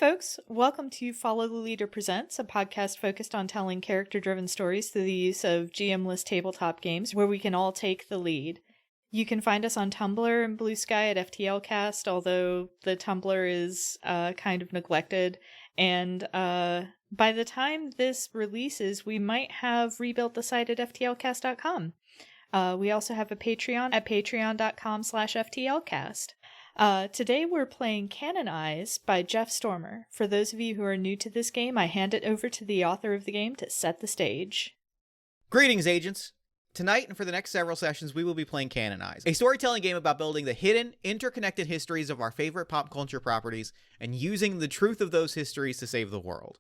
folks. Welcome to Follow the Leader Presents, a podcast focused on telling character-driven stories through the use of GM-less tabletop games where we can all take the lead. You can find us on Tumblr and Blue Sky at FTLcast, although the Tumblr is kind of neglected. And by the time this releases, we might have rebuilt the site at FTLcast.com. We also have a Patreon at patreon.com/FTLcast. Today we're playing Canon by Jeff Stormer. For those of you who are new to this game, I hand it over to the author of the game to set the stage. Greetings, agents! Tonight and for the next several sessions, we will be playing Canon, a storytelling game about building the hidden, interconnected histories of our favorite pop culture properties and using the truth of those histories to save the world.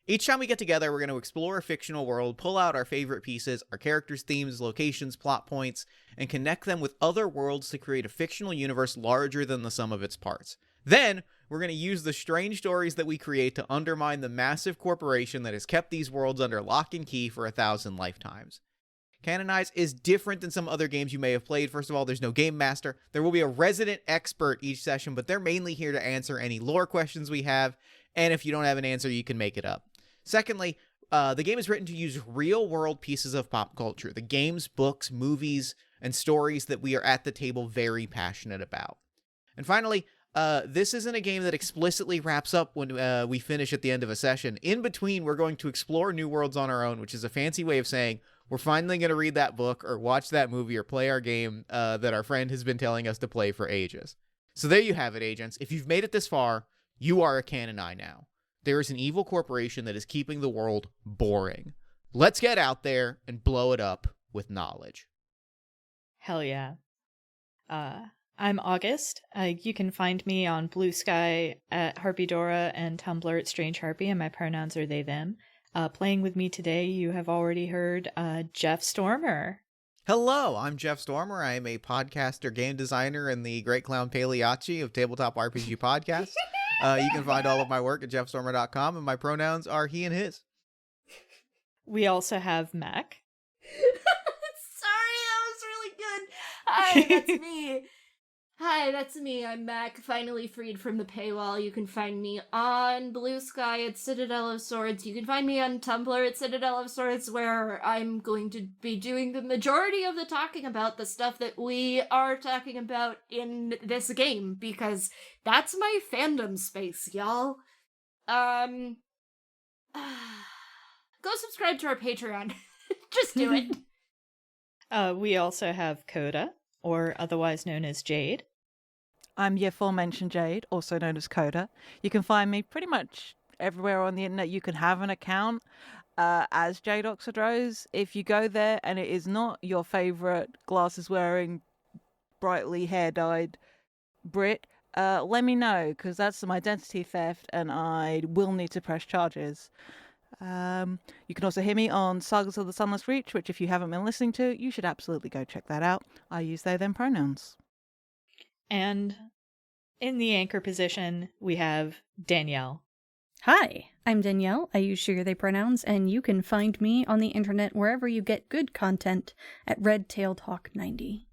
Each time we get together, we're going to explore a fictional world, pull out our favorite pieces, our characters' themes, locations, plot points, and connect them with other worlds to create a fictional universe larger than the sum of its parts. Then, we're going to use the strange stories that we create to undermine the massive corporation that has kept these worlds under lock and key for 1,000 lifetimes. Canonize is different than some other games you may have played. First of all, there's no game master. There will be a resident expert each session, but they're mainly here to answer any lore questions we have, and if you don't have an answer, you can make it up. Secondly, the game is written to use real-world pieces of pop culture, the games, books, movies, and stories that we are at the table very passionate about. And finally, this isn't a game that explicitly wraps up when we finish at the end of a session. In between, we're going to explore new worlds on our own, which is a fancy way of saying we're finally going to read that book or watch that movie or play our game that our friend has been telling us to play for ages. So there you have it, agents. If you've made it this far, you are a Canon now. There is an evil corporation that is keeping the world boring. Let's get out there and blow it up with knowledge. Hell yeah. I'm August. You can find me on Blue Sky at Harpydora and Tumblr at Strange Harpy, and my pronouns are they, them. Playing with me today, you have already heard Jeff Stormer. Hello, I'm Jeff Stormer. I am a podcaster, game designer, and the Great Clown Pagliacci of Tabletop RPG Podcasts. You can find all of my work at jeffstormer.com, and my pronouns are he and his. We also have Mac. Sorry, that was really good. Hi, that's me. Hi, that's me. I'm Mac, finally freed from the paywall. You can find me on Blue Sky at Citadel of Swords. You can find me on Tumblr at Citadel of Swords, where I'm going to be doing the majority of the talking about the stuff that we are talking about in this game, because that's my fandom space, y'all. Go subscribe to our Patreon. Just do it. We also have Coda, or otherwise known as Jade. I'm your aforementioned Jade, also known as Coda. You can find me pretty much everywhere on the internet. You can have an account as Jade Oxford Rose. If you go there and it is not your favourite glasses-wearing, brightly hair-dyed Brit, let me know, because that's some identity theft and I will need to press charges. You can also hear me on Sagas of the Sunless Reach, which if you haven't been listening to, you should absolutely go check that out. I use they, them pronouns. And in the anchor position, we have Danielle. Hi, I'm Danielle. I use she, they pronouns, and you can find me on the internet wherever you get good content at RedTailTalk90.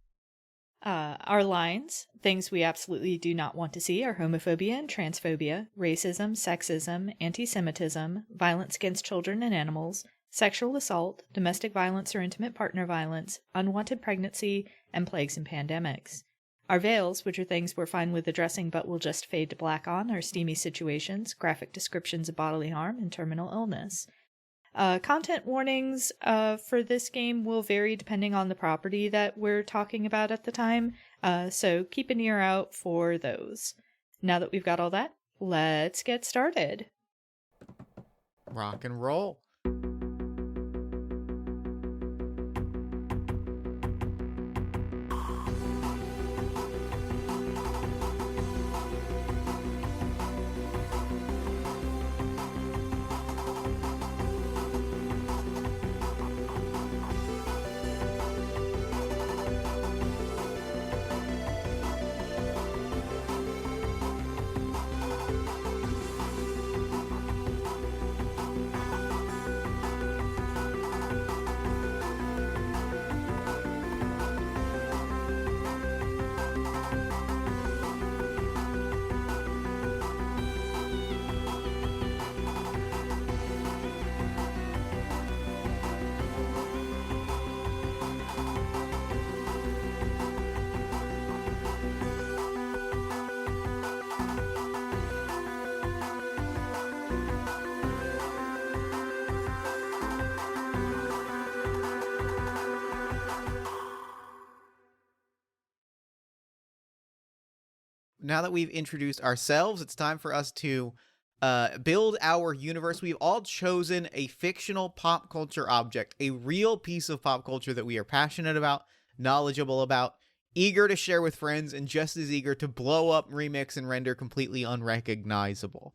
Our lines, things we absolutely do not want to see, are homophobia and transphobia, racism, sexism, anti-Semitism, violence against children and animals, sexual assault, domestic violence or intimate partner violence, unwanted pregnancy, and plagues and pandemics. Our veils, which are things we're fine with addressing but will just fade to black on, are steamy situations, graphic descriptions of bodily harm, and terminal illness. Content warnings for this game will vary depending on the property that we're talking about at the time, so keep an ear out for those. Now that we've got all that, let's get started. Rock and roll. now that we've introduced ourselves, it's time for us to build our universe. We've all chosen a fictional pop culture object, a real piece of pop culture that we are passionate about, knowledgeable about, eager to share with friends, and just as eager to blow up, remix, and render completely unrecognizable.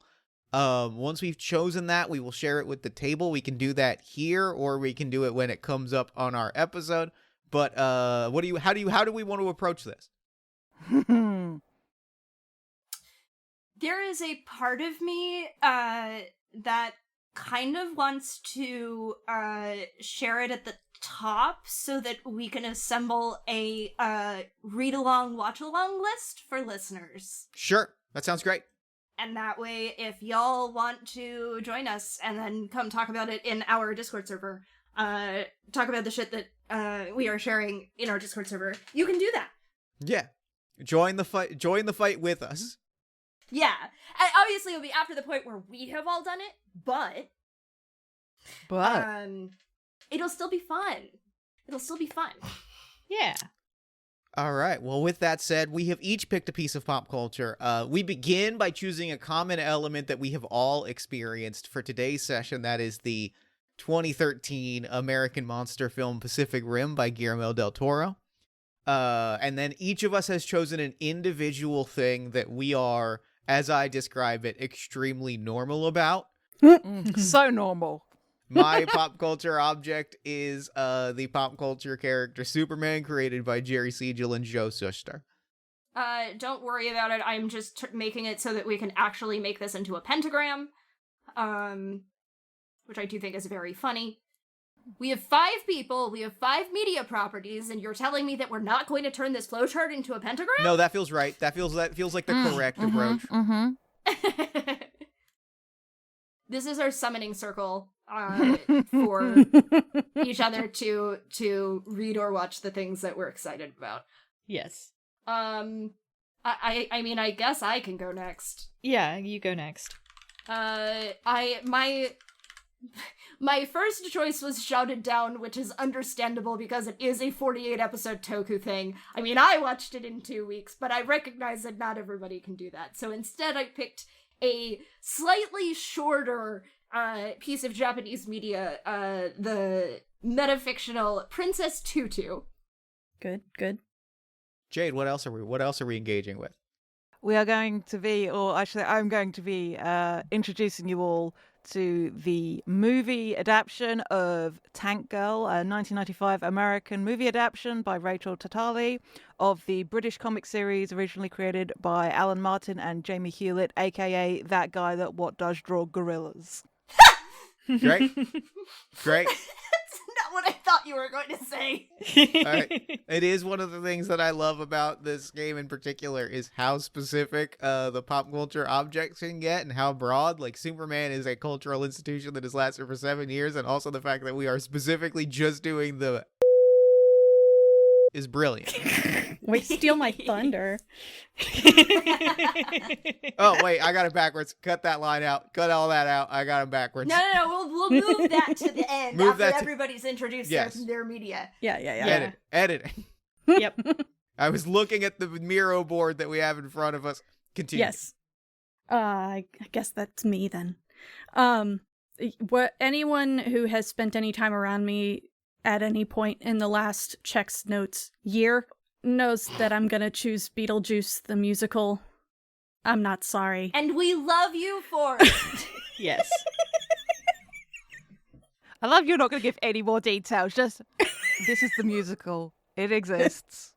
Once we've chosen that, we will share it with the table. We can do that here, or we can do it when it comes up on our episode. But how do we want to approach this? There is a part of me that kind of wants to share it at the top so that we can assemble a read-along, watch-along list for listeners. Sure, that sounds great. And that way, if y'all want to join us and then come talk about it in our Discord server, talk about the shit that we are sharing in our Discord server, you can do that. Yeah. Join the fight with us. Yeah. And obviously, it'll be after the point where we have all done it, but it'll still be fun. Yeah. All right. Well, with that said, we have each picked a piece of pop culture. We begin by choosing a common element that we have all experienced for today's session. That is the 2013 American monster film Pacific Rim by Guillermo del Toro. And then each of us has chosen an individual thing that we are, as I describe it, extremely normal about. So normal. My pop culture object is the pop culture character Superman, created by Jerry Siegel and Joe Shuster. Don't worry about it. I'm just making it so that we can actually make this into a pentagram, which I do think is very funny. We have 5 people, we have 5 media properties, and you're telling me that we're not going to turn this flowchart into a pentagram? No, that feels right. That feels like the correct approach. This is our summoning circle for each other to read or watch the things that we're excited about. Yes. I mean, I guess I can go next. Yeah, you go next. My first choice was Shouted Down, which is understandable because it is a 48-episode Toku thing. I mean, I watched it in 2 weeks, but I recognize that not everybody can do that. So instead, I picked a slightly shorter piece of Japanese media, the metafictional Princess Tutu. Good. Jade, what else are we engaging with? We are going to be, or actually I'm going to be introducing you all to the movie adaptation of Tank Girl, a 1995 American movie adaptation by Rachel Tatali of the British comic series originally created by Alan Martin and Jamie Hewlett, aka that guy that what does draw gorillas. Great. That's not what I thought you were going to say. All right. It is one of the things that I love about this game in particular is how specific the pop culture objects can get and how broad. Like, Superman is a cultural institution that has lasted for 7 years, and also the fact that we are specifically just doing the is brilliant. Wait, steal my thunder. Oh, wait, I got it backwards. Cut that line out. Cut all that out. I got it backwards. No, we'll move that to the end Move after everybody's introduced their media. Yeah. Editing. Yep. I was looking at the Miro board that we have in front of us. Continue. Yes. I guess that's me then. Anyone who has spent any time around me at any point in the last checks notes year knows that I'm gonna choose Beetlejuice the musical. I'm not sorry. And we love you for it. Yes. I love you're not going to give any more details. Just, this is the musical. It exists.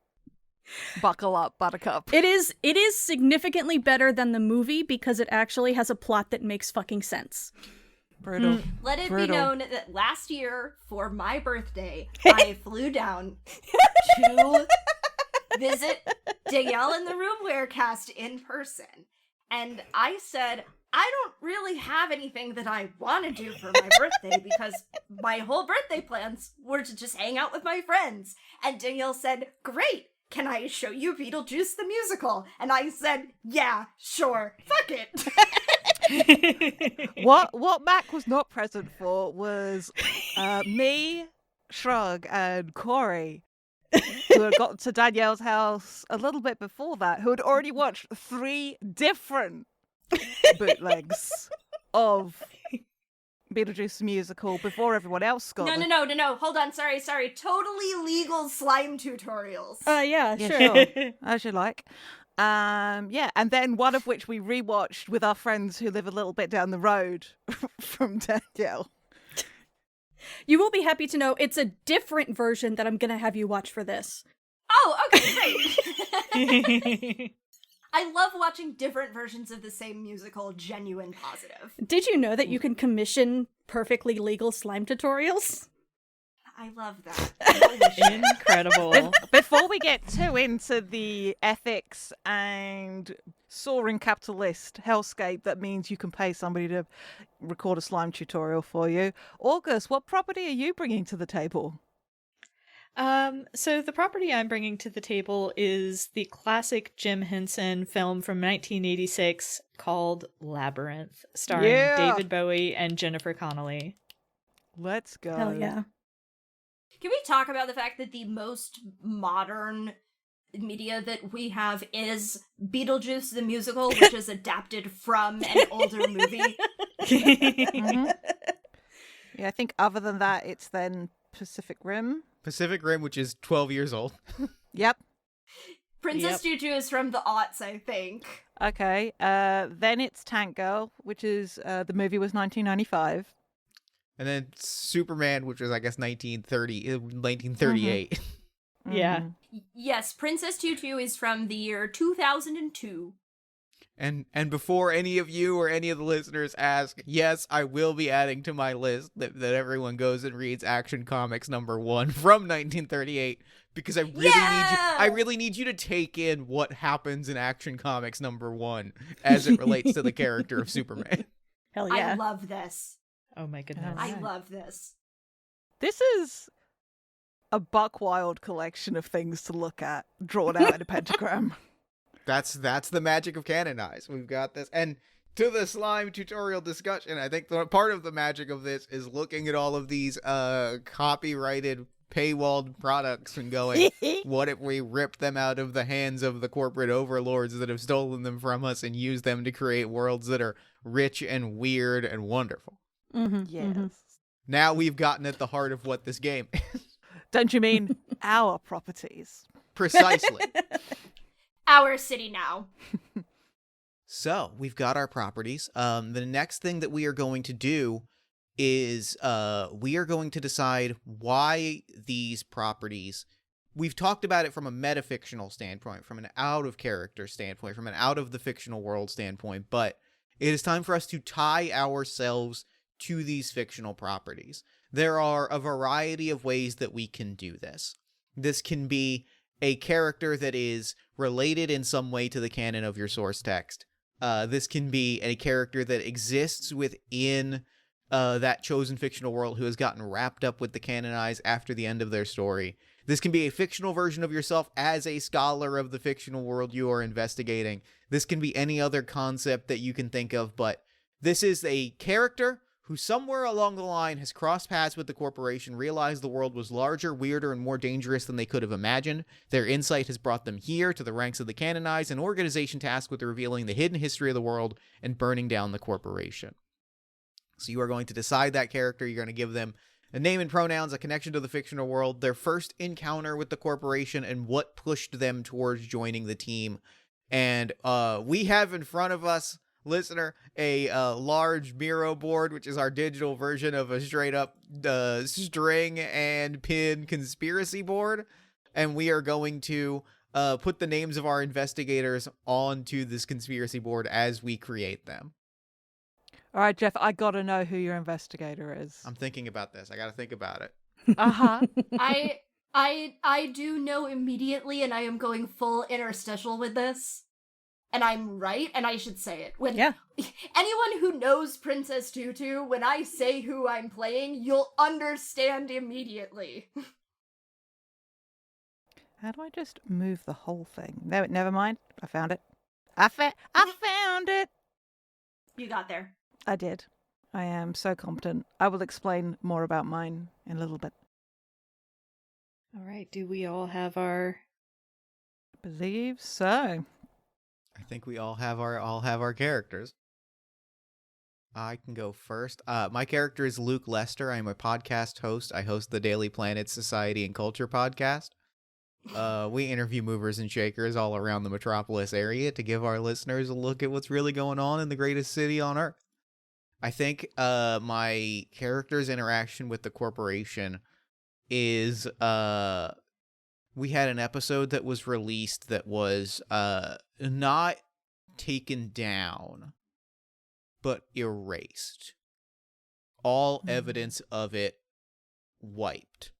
Buckle up, Buttercup. It is significantly better than the movie because it actually has a plot that makes fucking sense. Brutal. Let it Brutal. be known that last year, for my birthday, I flew down to visit Danielle and the Roomware cast in person. And I said, I don't really have anything that I want to do for my birthday because my whole birthday plans were to just hang out with my friends. And Danielle said, great, can I show you Beetlejuice the musical? And I said, yeah, sure, fuck it. What Mac was not present for was me, Shrug, and Corey who had got to Danielle's house a little bit before that, who had already watched 3 different bootlegs of Beetlejuice the musical before everyone else got them. No. Hold on. Sorry. Totally legal slime tutorials. Yeah, Yeah, sure. As you like. Yeah, and then one of which we rewatched with our friends who live a little bit down the road from Danielle. You will be happy to know it's a different version that I'm going to have you watch for this. Oh, okay, great. I love watching different versions of the same musical, genuine positive. Did you know that you can commission perfectly legal slime tutorials? I love that. Incredible. Before we get too into the ethics and soaring capitalist hellscape that means you can pay somebody to record a slime tutorial for you, August, what property are you bringing to the table? So the property I'm bringing to the table is the classic Jim Henson film from 1986 called Labyrinth, starring David Bowie and Jennifer Connelly. Let's go. Hell yeah. Can we talk about the fact that the most modern media that we have is Beetlejuice the musical, which is adapted from an older movie? Mm-hmm. Yeah, I think other than that, it's then Pacific Rim. Pacific Rim, which is 12 years old. Yep. Princess Tutu is from the aughts, I think. Okay. Then it's Tank Girl, which is the movie was 1995. And then Superman, which was, I guess, 1938. Mm-hmm. Yeah. Yes, Princess Tutu is from the year 2002. And before any of you or any of the listeners ask, yes, I will be adding to my list that everyone goes and reads Action Comics #1 from 1938, because I really need you to take in what happens in Action Comics #1 as it relates to the character of Superman. Hell yeah. I love this. Oh my goodness. I love this. This is a buck wild collection of things to look at, drawn out in a pentagram. That's the magic of Canonize. We've got this. And to the slime tutorial discussion, I think part of the magic of this is looking at all of these copyrighted paywalled products and going, what if we rip them out of the hands of the corporate overlords that have stolen them from us and use them to create worlds that are rich and weird and wonderful? Mm-hmm. Yes. Mm-hmm. Now we've gotten at the heart of what this game is. Don't you mean our properties? Precisely. Our city now. So we've got our properties. The next thing that we are going to do is we are going to decide why these properties. We've talked about it from a metafictional standpoint, from an out-of-character standpoint, from an out-of-the-fictional world standpoint, but it is time for us to tie ourselves to these fictional properties. There are a variety of ways that we can do this. This can be a character that is related in some way to the canon of your source text. This can be a character that exists within that chosen fictional world who has gotten wrapped up with the canonized after the end of their story. This can be a fictional version of yourself as a scholar of the fictional world you are investigating. This can be any other concept that you can think of, but this is a character who somewhere along the line has crossed paths with the corporation, realized the world was larger, weirder, and more dangerous than they could have imagined. Their insight has brought them here to the ranks of the canonized, an organization tasked with revealing the hidden history of the world and burning down the corporation. So you are going to decide that character. You're going to give them a name and pronouns, a connection to the fictional world, their first encounter with the corporation, and what pushed them towards joining the team. And we have in front of us, listener, a large Miro board, which is our digital version of a straight up string and pin conspiracy board. And we are going to put the names of our investigators onto this conspiracy board as we create them. All right, Jeff, I gotta know who your investigator is. I'm thinking about this. I gotta think about it. Uh-huh. I do know immediately, and I am going full interstitial with this. And I'm right, and I should say it. Anyone who knows Princess Tutu, when I say who I'm playing, you'll understand immediately. How do I just move the whole thing? No, never mind. I found it. I found it. You got there. I did. I am so competent. I will explain more about mine in a little bit. All right, do we all have our... I believe so. I think we all have our characters. I can go first. My character is Luke Lester. I'm a podcast host. I host the Daily Planet Society and Culture podcast. We interview movers and shakers all around the metropolis area to give our listeners a look at what's really going on in the greatest city on Earth. I think my character's interaction with the corporation is we had an episode that was released that was not taken down, but erased. All evidence of it wiped.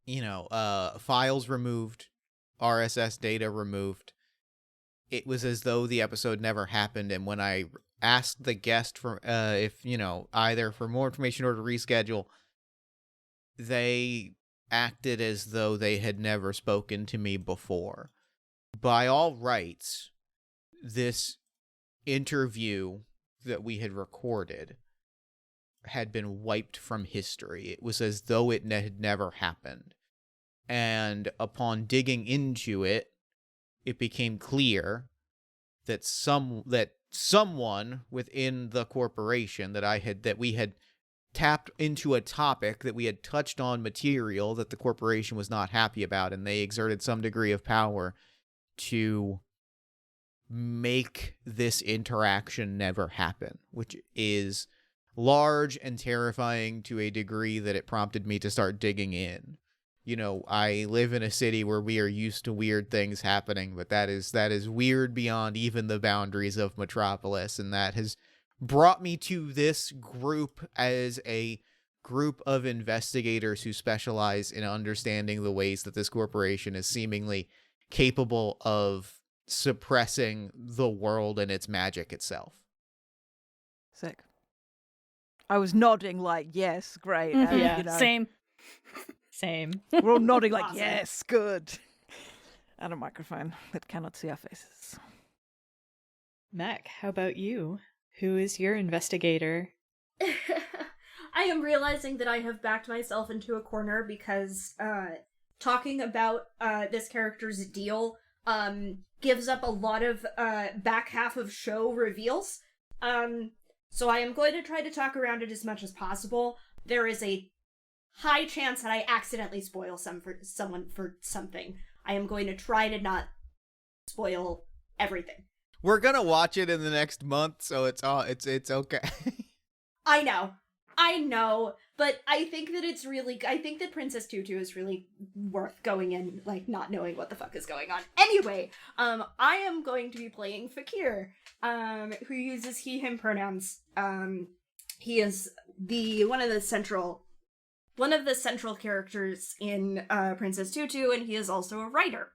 Files removed, RSS data removed. It was as though the episode never happened, and when I asked the guest for if, either for more information or to reschedule, they acted as though they had never spoken to me before. By all rights, this interview that we had recorded had been wiped from history. It was as though it had never happened. And upon digging into it, it became clear that someone within the corporation that we had tapped into a topic, that we had touched on material that the corporation was not happy about, and they exerted some degree of power to make this interaction never happen, which is large and terrifying to a degree that it prompted me to start digging in. I live in a city where we are used to weird things happening, but that is weird beyond even the boundaries of Metropolis, and that has brought me to this group as a group of investigators who specialize in understanding the ways that this corporation is seemingly capable of suppressing the world and its magic itself. Sick. I was nodding like, yes, great. Mhm. and, Yeah, Same. Same. We're all nodding like, Awesome. yes, good. And a microphone that cannot see our faces. Mac, how about you? Who is your investigator? I am realizing that I have backed myself into a corner because talking about this character's deal gives up a lot of back half of show reveals. So I am going to try to talk around it as much as possible. There is a high chance that I accidentally spoil someone for something. I am going to try to not spoil everything. We're gonna watch it in the next month, so it's okay. I know, but I think that Princess Tutu is really worth going in, like, not knowing what the fuck is going on. Anyway, I am going to be playing Fakir, who uses he, him pronouns. He is one of the central characters in Princess Tutu, and he is also a writer.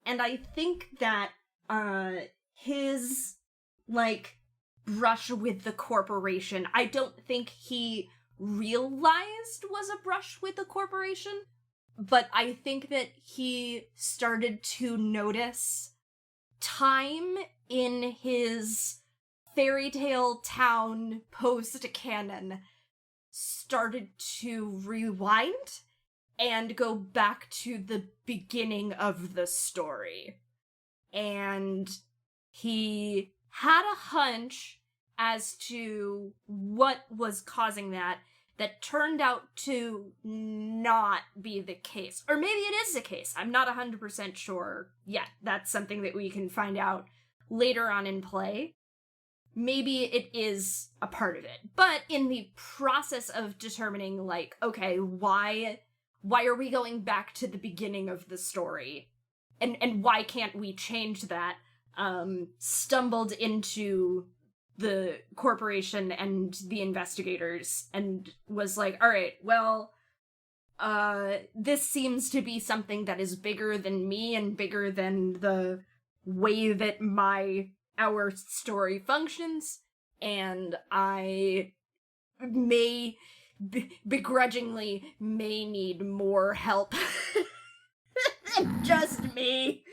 And I think that his, brush with the corporation, I don't think he realized was a brush with the corporation, but I think that he started to notice time in his fairy tale town post-canon started to rewind and go back to the beginning of the story. And he had a hunch as to what was causing that turned out to not be the case. Or maybe it is the case. I'm not 100% sure yet. That's something that we can find out later on in play. Maybe it is a part of it. But in the process of determining, okay, why are we going back to the beginning of the story? And why can't we change that? Stumbled into the corporation and the investigators and was like, all right, well, this seems to be something that is bigger than me and bigger than the way that our story functions, and I may begrudgingly may need more help than just me.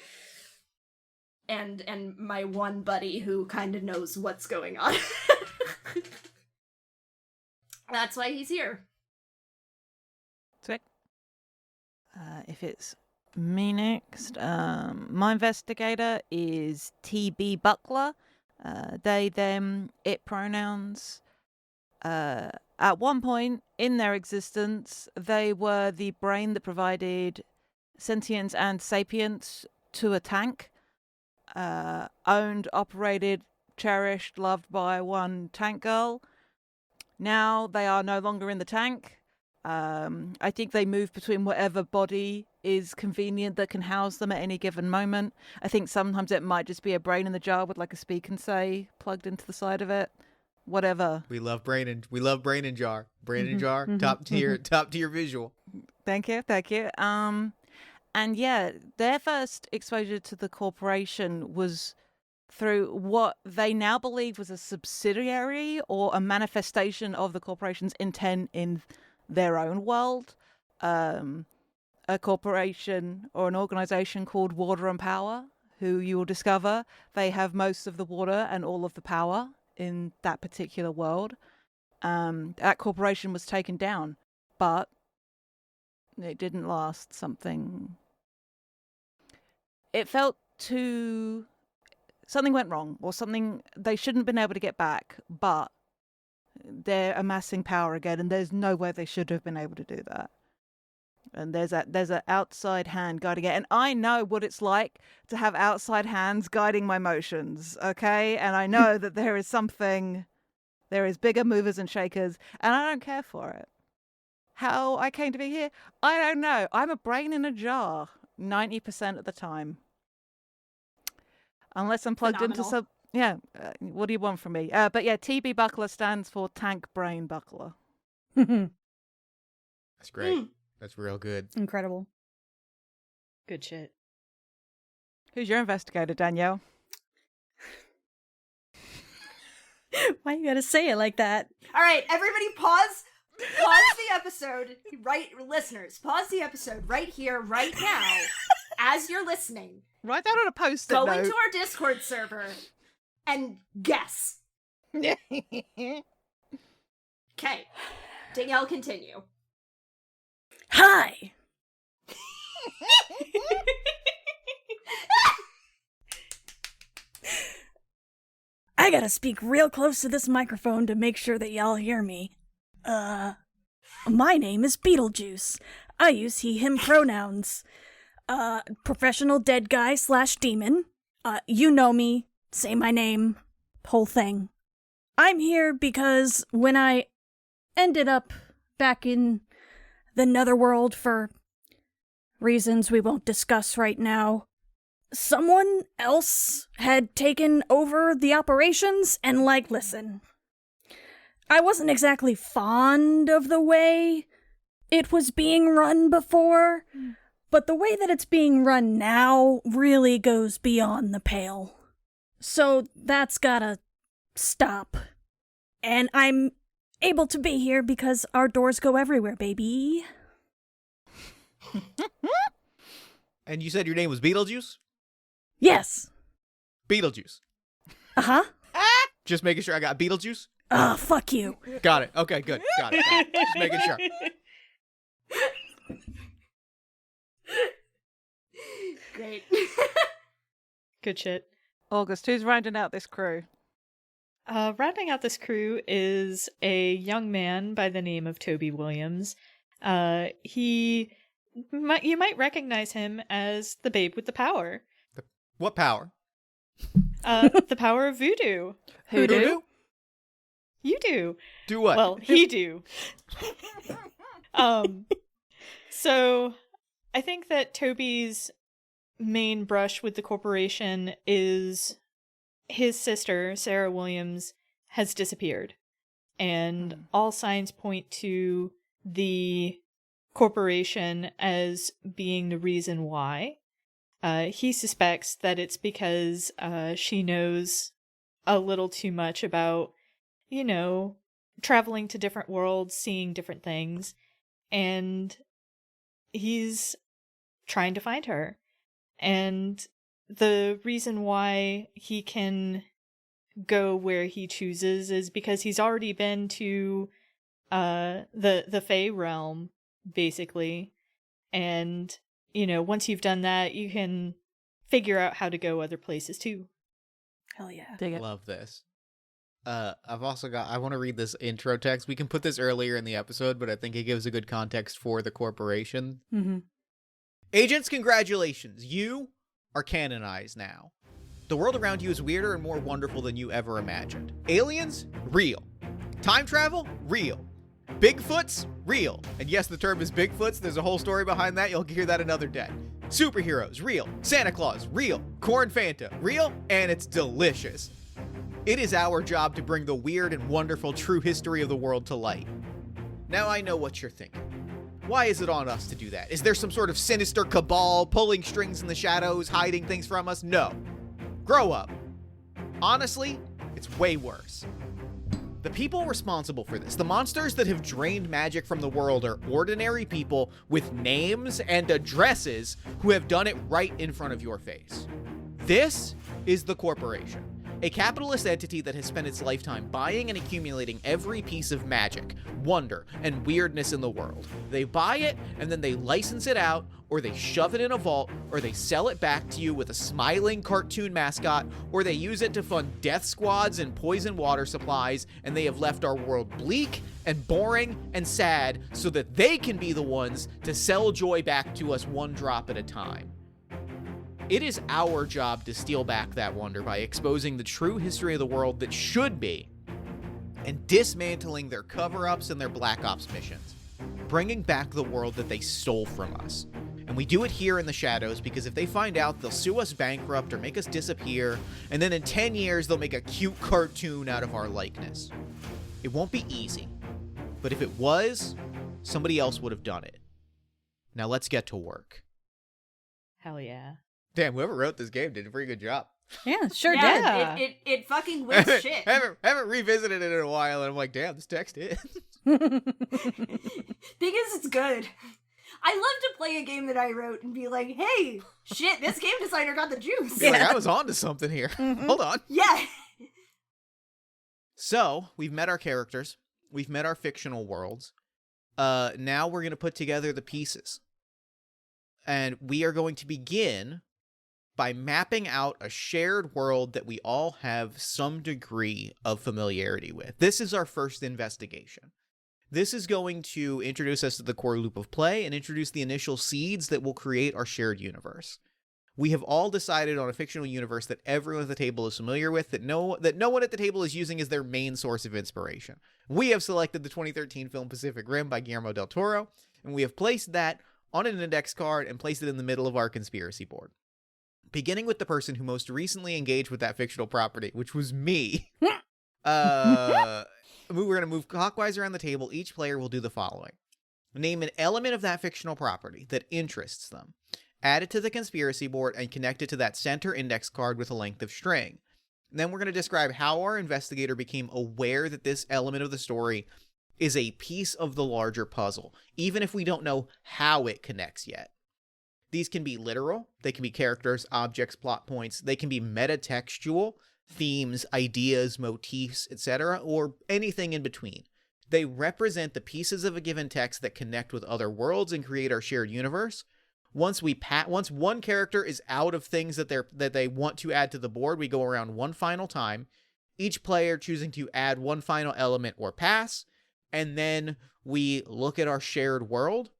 And my one buddy who kind of knows what's going on. That's why he's here. Sick. If it's me next, my investigator is T.B. Buckler. They, them, it pronouns. At one point in their existence, they were the brain that provided sentience and sapience to a tank. Owned, operated, cherished, loved by one tank girl. Now they are no longer in the tank. I think they move between whatever body is convenient that can house them at any given moment. I think sometimes it might just be a brain in the jar with like a speak and say plugged into the side of it. Whatever. We love brain and jar. Brain and jar, top tier visual. Thank you. And yeah, their first exposure to the corporation was through what they now believe was a subsidiary or a manifestation of the corporation's intent in their own world. A corporation or an organization called Water and Power, who you will discover they have most of the water and all of the power in that particular world. That corporation was taken down, but it didn't last. It felt something went wrong, or something they shouldn't have been able to get back, but they're amassing power again, and there's no way they should have been able to do that. And there's an outside hand guiding it. And I know what it's like to have outside hands guiding my motions, okay? And I know that there is bigger movers and shakers, and I don't care for it. How I came to be here, I don't know. I'm a brain in a jar 90% of the time. Unless I'm plugged into some... Yeah, what do you want from me? But yeah, TB Buckler stands for Tank Brain Buckler. That's great. That's real good. Incredible. Good shit. Who's your investigator, Danielle? Why you gotta say it like that? All right, everybody pause the episode. Right, listeners, pause the episode right here, right now, as you're listening. Write that on a post-it note. Go into our Discord server and guess. Okay. Danielle, continue. Hi! I gotta speak real close to this microphone to make sure that y'all hear me. My name is Beetlejuice. I use he, him pronouns. Professional dead guy / demon. You know me. Say my name. Whole thing. I'm here because when I ended up back in the netherworld for reasons we won't discuss right now, someone else had taken over the operations and, listen. I wasn't exactly fond of the way it was being run before, but the way that it's being run now really goes beyond the pale. So that's gotta stop. And I'm able to be here because our doors go everywhere, baby. And you said your name was Beetlejuice? Yes. Beetlejuice. Uh-huh. Just making sure I got Beetlejuice? Fuck you. Got it. Okay, good. Got it. Just making sure. Great. Good shit. August, who's rounding out this crew? Rounding out this crew is a young man by the name of Toby Williams. You might recognize him as the babe with the power. What power? The power of voodoo. Who do? You do. Do what? Well, he do. So I think that Toby's main brush with the corporation is his sister, Sarah Williams, has disappeared. And all signs point to the corporation as being the reason why. He suspects that it's because she knows a little too much about, traveling to different worlds, seeing different things, and he's trying to find her. And the reason why he can go where he chooses is because he's already been to the Fae realm, basically, And, once you've done that, you can figure out how to go other places too. Hell yeah. Dig it. Love this. I've also I want to read this intro text. We can put this earlier in the episode, but I think it gives a good context for the corporation. Mm-hmm. Agents, congratulations. You are canonized now. The world around you is weirder and more wonderful than you ever imagined. Aliens? Real. Time travel? Real. Bigfoots? Real. And yes, the term is Bigfoots. There's a whole story behind that. You'll hear that another day. Superheroes? Real. Santa Claus? Real. Corn Fanta? Real. And it's delicious. It is our job to bring the weird and wonderful true history of the world to light. Now I know what you're thinking. Why is it on us to do that? Is there some sort of sinister cabal pulling strings in the shadows, hiding things from us? No. Grow up. Honestly, it's way worse. The people responsible for this, the monsters that have drained magic from the world, are ordinary people with names and addresses who have done it right in front of your face. This is the corporation. A capitalist entity that has spent its lifetime buying and accumulating every piece of magic, wonder, and weirdness in the world. They buy it, and then they license it out, or they shove it in a vault, or they sell it back to you with a smiling cartoon mascot, or they use it to fund death squads and poison water supplies, and they have left our world bleak and boring and sad so that they can be the ones to sell joy back to us one drop at a time. It is our job to steal back that wonder by exposing the true history of the world that should be, and dismantling their cover-ups and their black ops missions, bringing back the world that they stole from us. And we do it here in the shadows because if they find out, they'll sue us bankrupt or make us disappear, and then in 10 years they'll make a cute cartoon out of our likeness. It won't be easy, but if it was, somebody else would have done it. Now let's get to work. Hell yeah. Damn, whoever wrote this game did a pretty good job. Yeah, sure did. Yeah. It fucking whips shit. Haven't revisited it in a while, and I'm like, damn, this text is. Thing is, it's good. I love to play a game that I wrote and be like, hey, shit, this game designer got the juice. You're like, I was onto something here. Hold on. Yeah. So, we've met our characters. We've met our fictional worlds. Now we're going to put together the pieces. And we are going to begin by mapping out a shared world that we all have some degree of familiarity with. This is our first investigation. This is going to introduce us to the core loop of play and introduce the initial seeds that will create our shared universe. We have all decided on a fictional universe that everyone at the table is familiar with, that no one at the table is using as their main source of inspiration. We have selected the 2013 film Pacific Rim by Guillermo del Toro, and we have placed that on an index card and placed it in the middle of our conspiracy board. Beginning with the person who most recently engaged with that fictional property, which was me. We're going to move clockwise around the table. Each player will do the following. Name an element of that fictional property that interests them. Add it to the conspiracy board and connect it to that center index card with a length of string. And then we're going to describe how our investigator became aware that this element of the story is a piece of the larger puzzle, even if we don't know how it connects yet. These can be literal, they can be characters, objects, plot points, they can be metatextual, themes, ideas, motifs, etc., or anything in between. They represent the pieces of a given text that connect with other worlds and create our shared universe. Once one character is out of things that they want to add to the board, we go around one final time, each player choosing to add one final element or pass, and then we look at our shared world,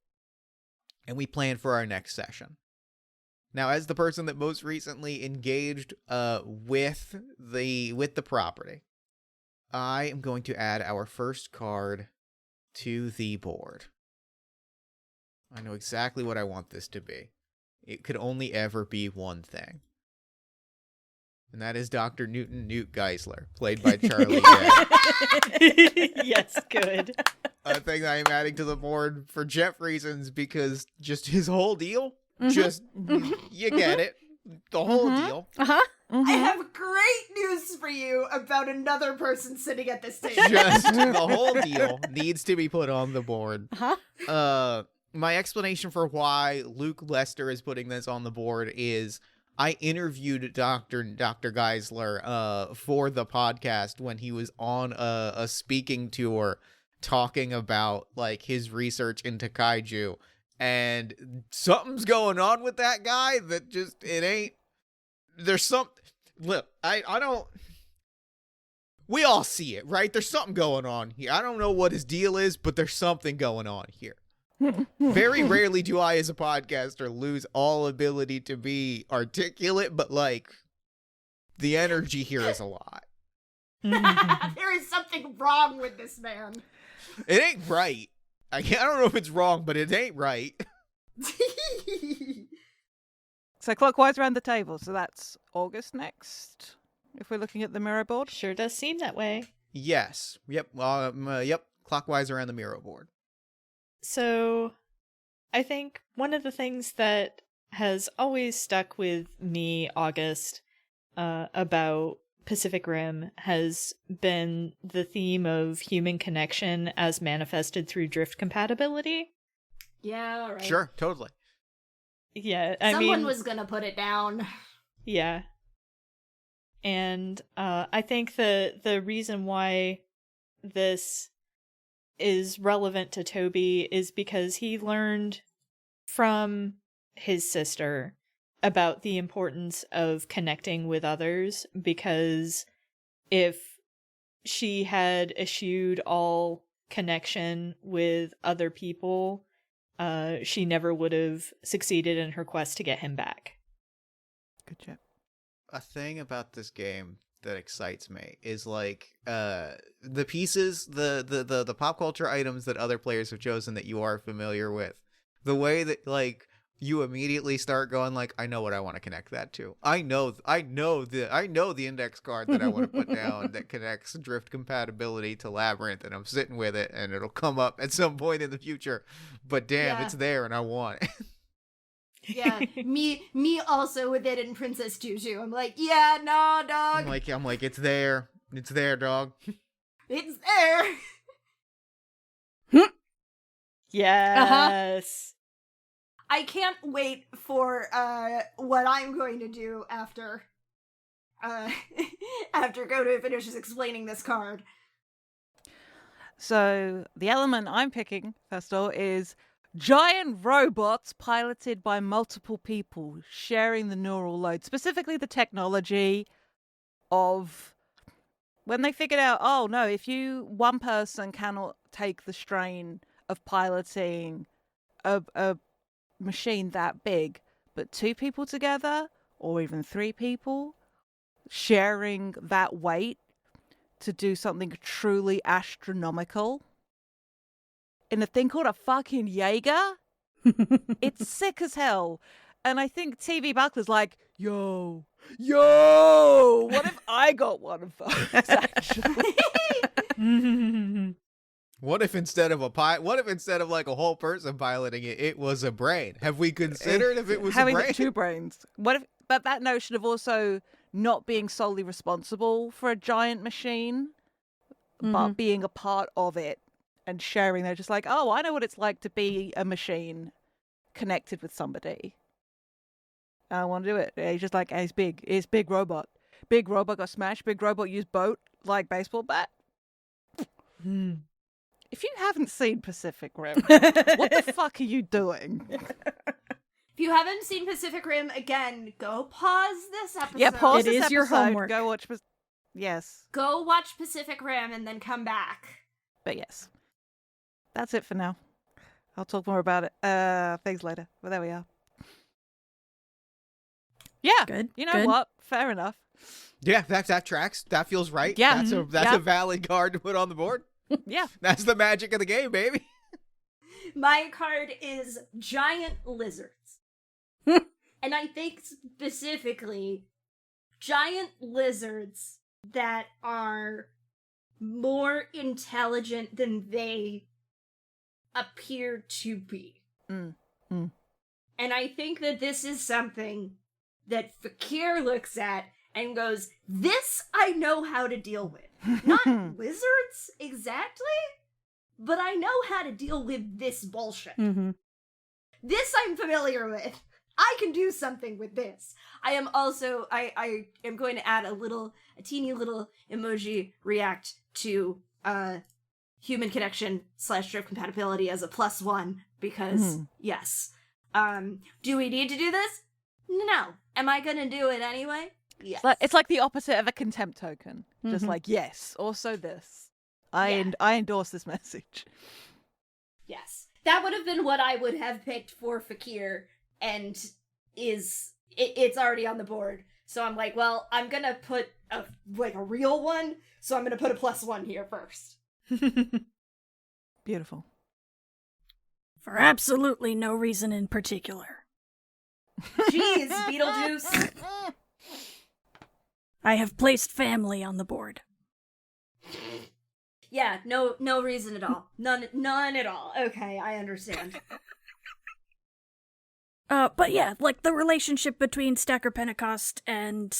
and we plan for our next session. Now, as the person that most recently engaged with the property, I am going to add our first card to the board. I know exactly what I want this to be. It could only ever be one thing. And that is Dr. Newt Geisler, played by Charlie Day. Yes, good. A thing that I'm adding to the board for Jeff reasons, because just his whole deal, you get it. The whole deal. Uh-huh. I have great news for you about another person sitting at this table. Just the whole deal needs to be put on the board. Uh-huh. My explanation for why Luke Lester is putting this on the board is I interviewed Dr. Geisler for the podcast when he was on a speaking tour talking about like his research into kaiju, and something's going on with that guy that just, it ain't, there's some, look, I don't, we all see it, right? There's something going on here. I don't know what his deal is, but there's something going on here. Very rarely do I, as a podcaster, lose all ability to be articulate, but like, the energy here is a lot. There is something wrong with this man. It ain't right. I don't know if it's wrong, but it ain't right. So clockwise around the table. So that's August next, if we're looking at the mirror board. Sure does seem that way. Yes. Yep. Yep. Clockwise around the mirror board. So, I think one of the things that has always stuck with me, August, about Pacific Rim has been the theme of human connection as manifested through drift compatibility. Yeah, all right. Sure, totally. Yeah, Someone was gonna put it down. Yeah. And I think the reason why this is relevant to Toby is because he learned from his sister about the importance of connecting with others, because if she had eschewed all connection with other people, she never would have succeeded in her quest to get him back. Good job. A thing about this game that excites me is like the pieces, the pop culture items that other players have chosen that you are familiar with. The way that like you immediately start going like, I know what I want to connect that to. I know the index card that I want to put down that connects drift compatibility to Labyrinth, and I'm sitting with it, and it'll come up at some point in the future. But damn, it's there, and I want it. Yeah, me also with it in Princess Tutu. I'm like, yeah, no, dog. I'm like, it's there, dog. It's there. Yes. I can't wait for what I'm going to do after Goto finishes explaining this card. So the element I'm picking, first of all, is giant robots piloted by multiple people sharing the neural load, specifically the technology of when they figured out, oh no, if one person cannot take the strain of piloting a machine that big, but two people together, or even three people, sharing that weight to do something truly astronomical in a thing called a fucking Jaeger. It's sick as hell. And I think TV Buckler's like, yo, what if I got one of those, actually? What if instead of like a whole person piloting it, it was a brain? Have we considered if it was having a brain? two brains? But that notion of also not being solely responsible for a giant machine, but being a part of it and sharing. They're just like, oh, I know what it's like to be a machine connected with somebody. I want to do it. He's just like, hey, it's big robot. Big robot got smashed. Big robot used boat like baseball bat. If you haven't seen Pacific Rim, what the fuck are you doing? If you haven't seen Pacific Rim, again, go pause this episode. Yeah, pause It this is your episode, homework. Go watch. Yes, Go watch Pacific Rim and then come back. but yes, that's it for now. I'll talk more about it things later. But there we are. Yeah, Good. you know good. what? Fair enough. Yeah, that tracks. That feels right. Yeah. That's a valid card to put on the board. Yeah. That's the magic of the game, baby. My card is giant lizards. And I think specifically giant lizards that are more intelligent than they appear to be. Mm. And I think that this is something that Fakir looks at and goes, this I know how to deal with. Not lizards, exactly, but I know how to deal with this bullshit. This I'm familiar with. I can do something with this. I am also, I am going to add a teeny little emoji react to human connection / drift compatibility as a +1 because yes. Do we need to do this? No. Am I gonna do it anyway? Yes. It's like the opposite of a contempt token. Just like, yes, also this. I endorse this message. Yes. That would have been what I would have picked for Fakir, and it's already on the board. So I'm like, well, I'm gonna put a real one, so I'm gonna put a +1 here first. Beautiful. For absolutely no reason in particular. Jeez, Beetlejuice. I have placed family on the board. Yeah, no reason at all. None at all. Okay, I understand. But yeah, like the relationship between Stacker Pentecost and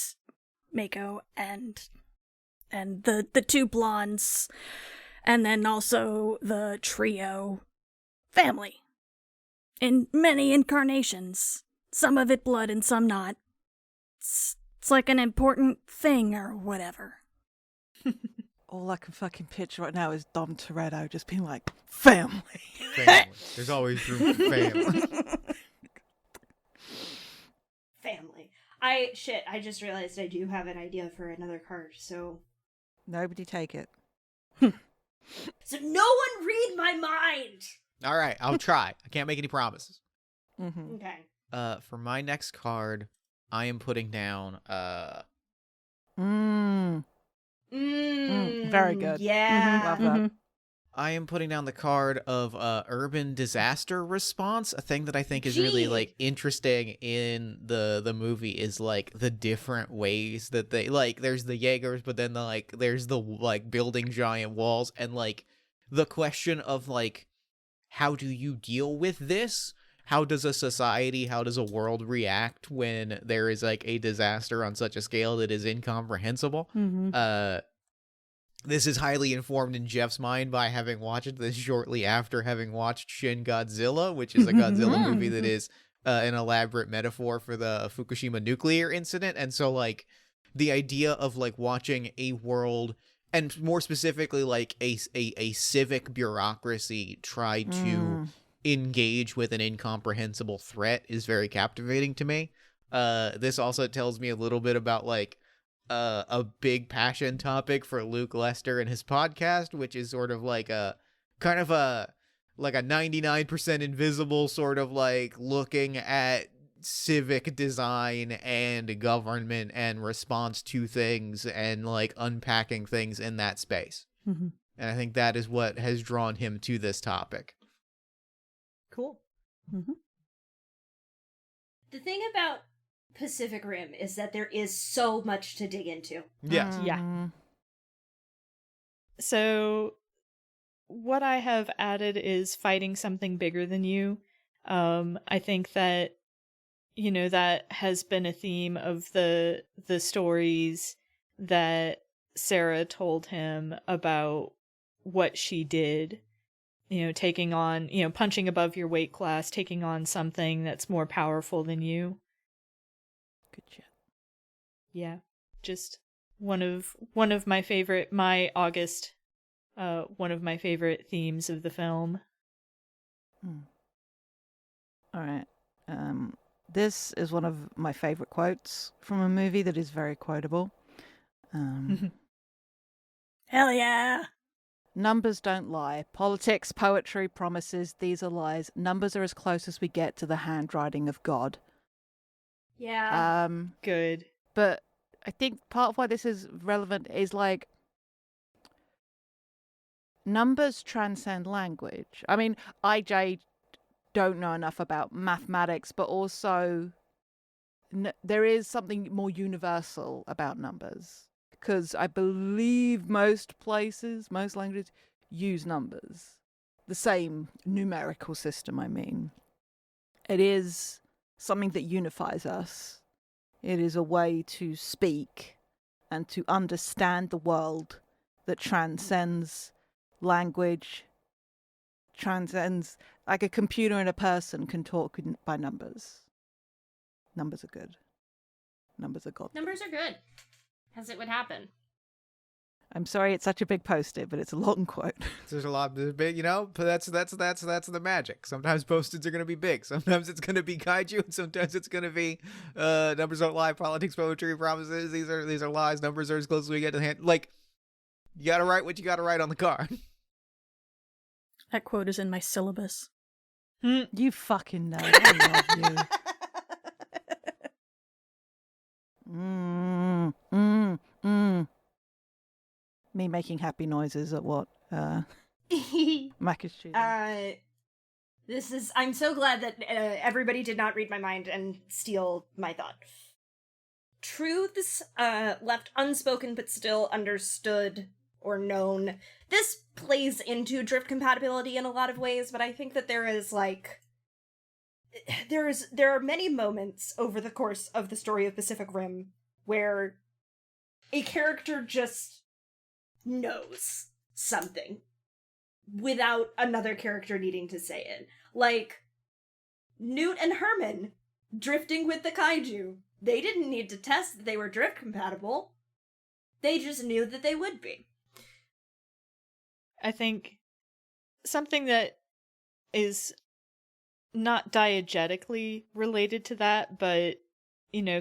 Mako and the two blondes, and then also the trio family. In many incarnations. Some of it blood and some not. It's like an important thing or whatever. All I can fucking picture right now is Dom Toretto just being like, family. Family. There's always room for family. Family. I just realized I do have an idea for another card, so... Nobody take it. So no one read my mind! All right, I'll try. I can't make any promises. Mm-hmm. Okay. For my next card, I am putting down, Very good. Yeah. Love that. I am putting down the card of urban disaster response. A thing that I think is really like interesting in the movie is like the different ways that they like. There's the Jaegers, but then there's the like building giant walls, and like the question of like, how do you deal with this? How does a society, how does a world react when there is like a disaster on such a scale that is incomprehensible? This is highly informed in Jeff's mind by having watched this shortly after having watched Shin Godzilla, which is a Godzilla movie that is an elaborate metaphor for the Fukushima nuclear incident. And so, like, the idea of, like, watching a world, and more specifically, like, a civic bureaucracy try to engage with an incomprehensible threat is very captivating to me. This also tells me a little bit about, like, a big passion topic for Luke Lester and his podcast, which is sort of like a kind of a 99% invisible sort of like looking at civic design and government and response to things and like unpacking things in that space. And I think that is what has drawn him to this topic. Cool. The thing about Pacific Rim is that there is so much to dig into. Yes. Yeah. So what I have added is fighting something bigger than you. I think that, you know, that has been a theme of the stories that Sarah told him about what she did, you know, taking on, you know, punching above your weight class, taking on something that's more powerful than you. Good shit. Yeah, just one of my favorite, one of my favorite themes of the film. All right. This is one of my favorite quotes from a movie that is very quotable. Hell yeah! Numbers don't lie. Politics, poetry, promises, these are lies. Numbers are as close as we get to the handwriting of God. Yeah. Good. But I think part of why this is relevant is like numbers transcend language. I mean, IJ don't know enough about mathematics, but also there is something more universal about numbers, because I believe most places, most languages use numbers. The same numerical system, I mean. It is something that unifies us. It is a way to speak and to understand the world that transcends language, transcends, like a computer and a person can talk by numbers. Numbers are good. Numbers are God. Numbers are good, as it would happen. I'm sorry it's such a big post-it, but it's a long quote. There's a lot of big, but that's the magic. Sometimes post-its are going to be big. Sometimes it's going to be kaiju, and sometimes it's going to be numbers don't lie, politics, poetry, promises. These are lies. Numbers are as close as we get to the hand. Like, you got to write what you got to write on the card. That quote is in my syllabus. You fucking know. I love you. Me making happy noises at what Mac is choosing. I'm so glad that everybody did not read my mind and steal my thought. Truths left unspoken but still understood or known. This plays into drift compatibility in a lot of ways, but I think that there are many moments over the course of the story of Pacific Rim where a character just knows something without another character needing to say it. Like Newt and Herman drifting with the kaiju. They didn't need to test that they were drift compatible. They just knew that they would be. I think something that is not diegetically related to that, but,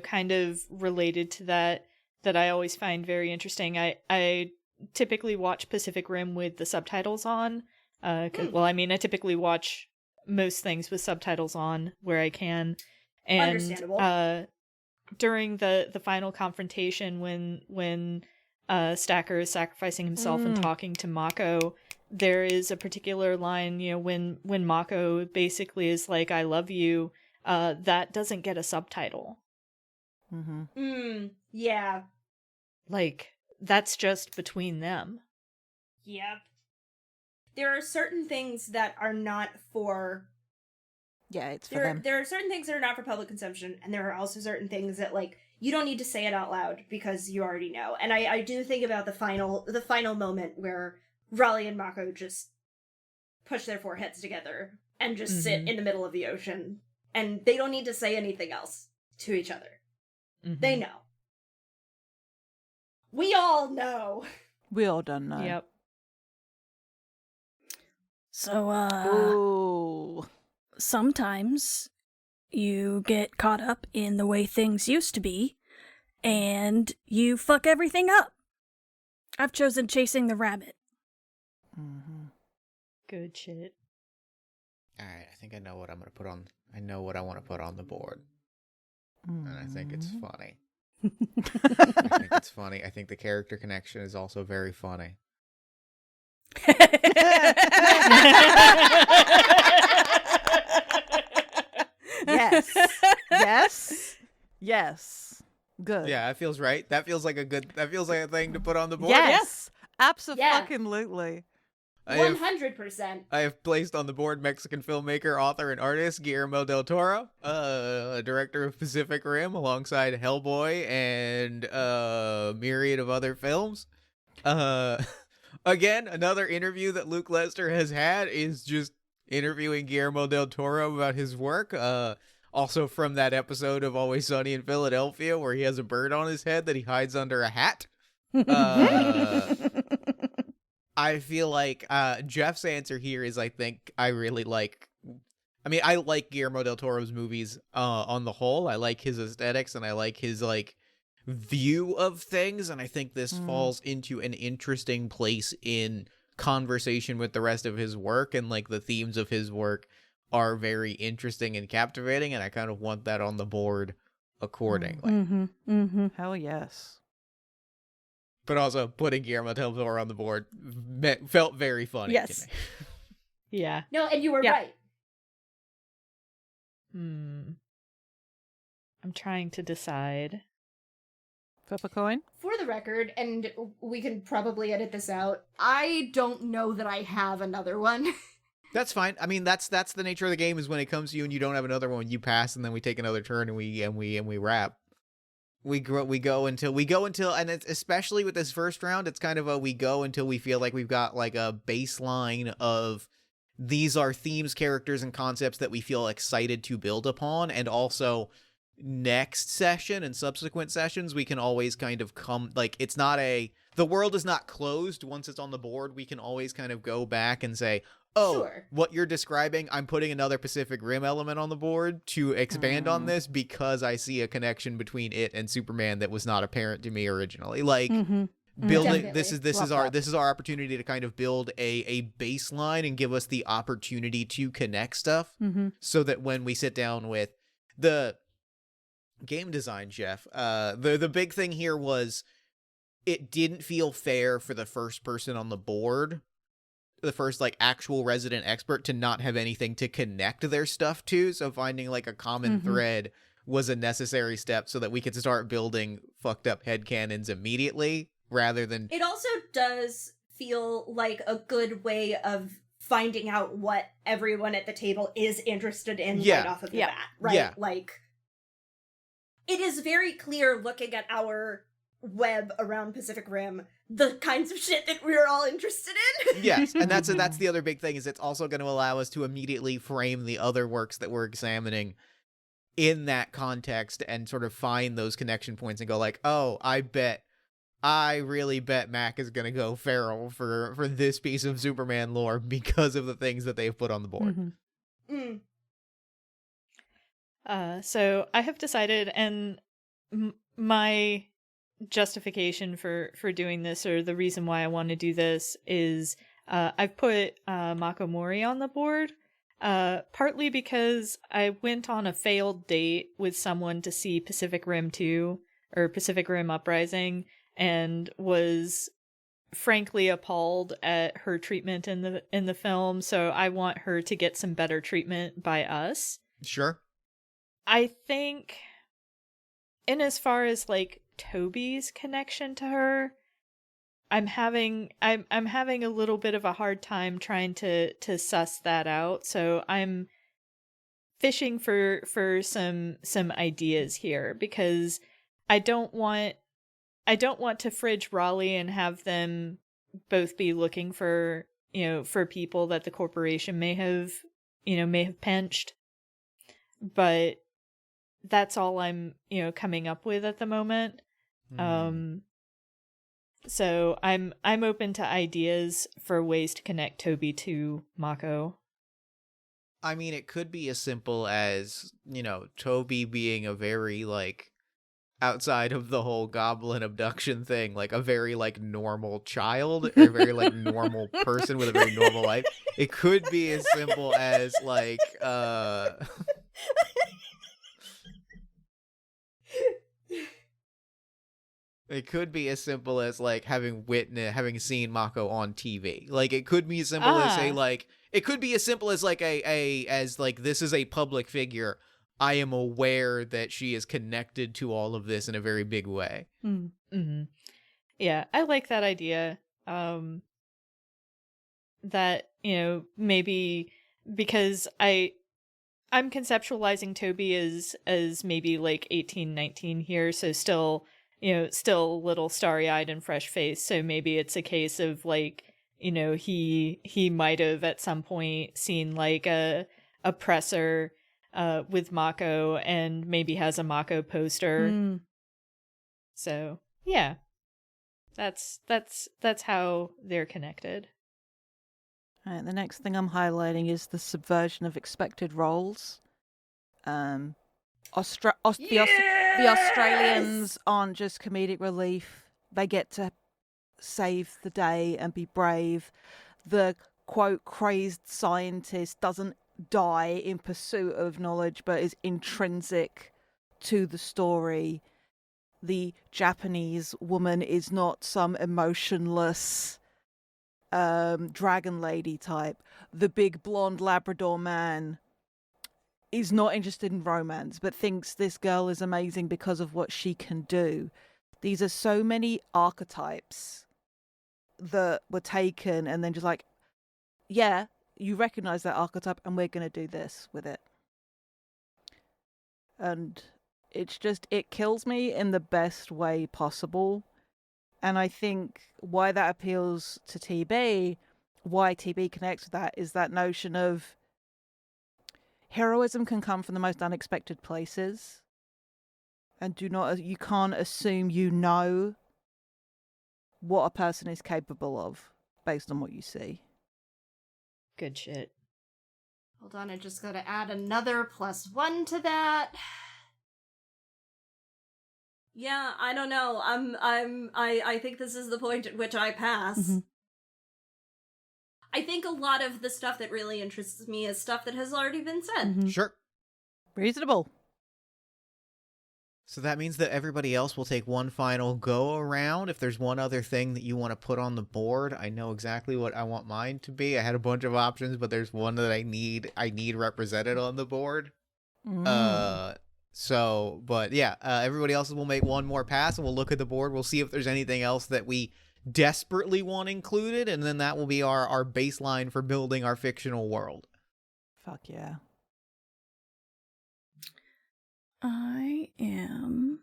kind of related to that I always find very interesting. I typically watch Pacific Rim with the subtitles on. I typically watch most things with subtitles on where I can. And understandable. During the final confrontation when Stacker is sacrificing himself and talking to Mako, there is a particular line, when Mako basically is like, I love you, that doesn't get a subtitle. Yeah. Like, that's just between them. Yep. There are certain things that are not for... Yeah, it's for them. There are certain things that are not for public consumption, and there are also certain things that, you don't need to say it out loud because you already know. And I do think about the final moment where Raleigh and Mako just push their foreheads together and just sit in the middle of the ocean, and they don't need to say anything else to each other. They know. We all know. We all done know. Yep. So, sometimes you get caught up in the way things used to be, and you fuck everything up. I've chosen chasing the rabbit. Good shit. Alright, I think I know what I'm gonna put on. I know what I want to put on the board. And I think it's funny. I think it's funny. I think the character connection is also very funny. Yes. Good. Yeah, that feels right. That feels like a thing to put on the board. Yes. Absolutely. 100%. I have placed on the board Mexican filmmaker, author, and artist Guillermo del Toro, director of Pacific Rim, alongside Hellboy and a myriad of other films. Again, another interview that Luke Lester has had is just interviewing Guillermo del Toro about his work. Also from that episode of Always Sunny in Philadelphia where he has a bird on his head that he hides under a hat. I feel like Jeff's answer here is I like Guillermo del Toro's movies on the whole. I like his aesthetics and I like his view of things, and I think this falls into an interesting place in conversation with the rest of his work, and the themes of his work are very interesting and captivating, and I kind of want that on the board accordingly. Hell yes. But also, putting Guillermo del Toro on the board felt very funny to me. Yeah. No, and you were right. I'm trying to decide. Flip a coin? For the record, and we can probably edit this out, I don't know that I have another one. That's fine. I mean, that's the nature of the game, is when it comes to you and you don't have another one, you pass, and then we take another turn and we wrap. We go until, and it's, especially with this first round, it's kind of we go until we feel like we've got a baseline of these are themes, characters, and concepts that we feel excited to build upon, and also next session and subsequent sessions, we can always kind of come, like, it's not the world is not closed once it's on the board. We can always kind of go back and say, oh, Sure. what you're describing, I'm putting another Pacific Rim element on the board to expand on this because I see a connection between it and Superman that was not apparent to me originally. Like, building this is our opportunity to kind of build a baseline and give us the opportunity to connect stuff, so that when we sit down with the game design chef, the big thing here was it didn't feel fair for the first person on the board, the first like actual resident expert, to not have anything to connect their stuff to. So finding like a common thread was a necessary step so that we could start building fucked up headcanons immediately, rather than... It also does feel like a good way of finding out what everyone at the table is interested in right off of the bat, right? Yeah. Like, it is very clear looking at our web around Pacific Rim the kinds of shit that we're all interested in. Yes, and that's the other big thing, is it's also going to allow us to immediately frame the other works that we're examining in that context and sort of find those connection points and go like, oh, I really bet Mac is going to go feral for this piece of Superman lore because of the things that they've put on the board. So I have decided, and my justification for doing this, or the reason why I want to do this, is I've put Mako Mori on the board, partly because I went on a failed date with someone to see Pacific Rim 2, or Pacific Rim Uprising, and was frankly appalled at her treatment in the film, so I want her to get some better treatment by us. Sure. I think, in as far as like Toby's connection to her, I'm having a little bit of a hard time trying to suss that out. So I'm fishing for some ideas here, because I don't want to fridge Raleigh and have them both be looking for people that the corporation may have pinched. But that's all I'm, coming up with at the moment. So I'm open to ideas for ways to connect Toby to Mako. I mean, it could be as simple as, Toby being a very, like, outside of the whole goblin abduction thing, like a very, like, normal child, or a very, like, normal person with a very normal life. It could be as simple as, like, it could be as simple as, like, having seen Mako on TV. Like, it could be as simple as it could be as simple as, like, this is a public figure. I am aware that she is connected to all of this in a very big way. Mm-hmm. Yeah, I like that idea. That, maybe because I'm conceptualizing Toby as maybe like 18, 19 here, so still a little starry-eyed and fresh-faced, so maybe it's a case of, like, he might have at some point seen, like, a presser with Mako, and maybe has a Mako poster. So, yeah. That's how they're connected. All right, the next thing I'm highlighting is the subversion of expected roles. The Australians aren't just comedic relief. They get to save the day and be brave. The, quote, crazed scientist doesn't die in pursuit of knowledge, but is intrinsic to the story. The Japanese woman is not some emotionless dragon lady type. The big blonde Labrador man is not interested in romance, but thinks this girl is amazing because of what she can do. These are so many archetypes that were taken and then just like, yeah, you recognize that archetype and we're going to do this with it. And it kills me in the best way possible. And I think why that appeals to TB, why TB connects with that, is that notion of heroism can come from the most unexpected places. and you can't assume you know what a person is capable of based on what you see. Good shit. Hold on, I just gotta add another +1 to that. Yeah, I don't know. I think this is the point at which I pass. Mm-hmm. I think a lot of the stuff that really interests me is stuff that has already been said. Mm-hmm. Sure. Reasonable. So that means that everybody else will take one final go around. If there's one other thing that you want to put on the board, I know exactly what I want mine to be. I had a bunch of options, but there's one that I need represented on the board. But yeah, everybody else will make one more pass, and we'll look at the board. We'll see if there's anything else that we desperately want included, and then that will be our baseline for building our fictional world. Fuck yeah. I am.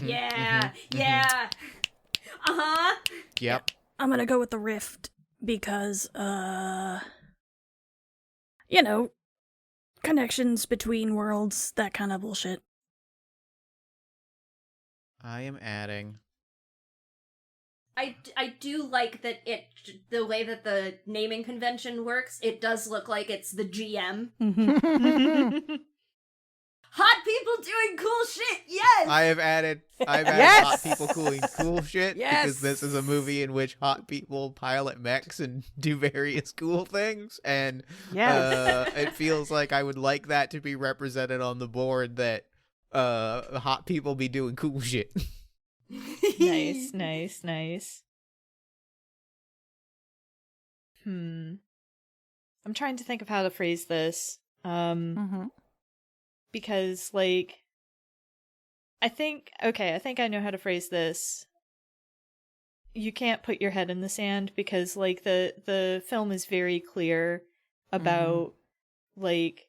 Yeah, yeah. Uh-huh. Yep. I'm gonna go with the rift because, connections between worlds, that kind of bullshit. I am adding. I do like that the way that the naming convention works, it does look like it's the GM. Mm-hmm. Hot people doing cool shit, yes! I've added Yes! hot people doing cool shit Yes! because this is a movie in which hot people pilot mechs and do various cool things, and Yes. it feels like I would like that to be represented on the board, that hot people be doing cool shit. Nice. I'm trying to think of how to phrase this. Because, like, I think I know how to phrase this. You can't put your head in the sand because, like, the film is very clear about, like,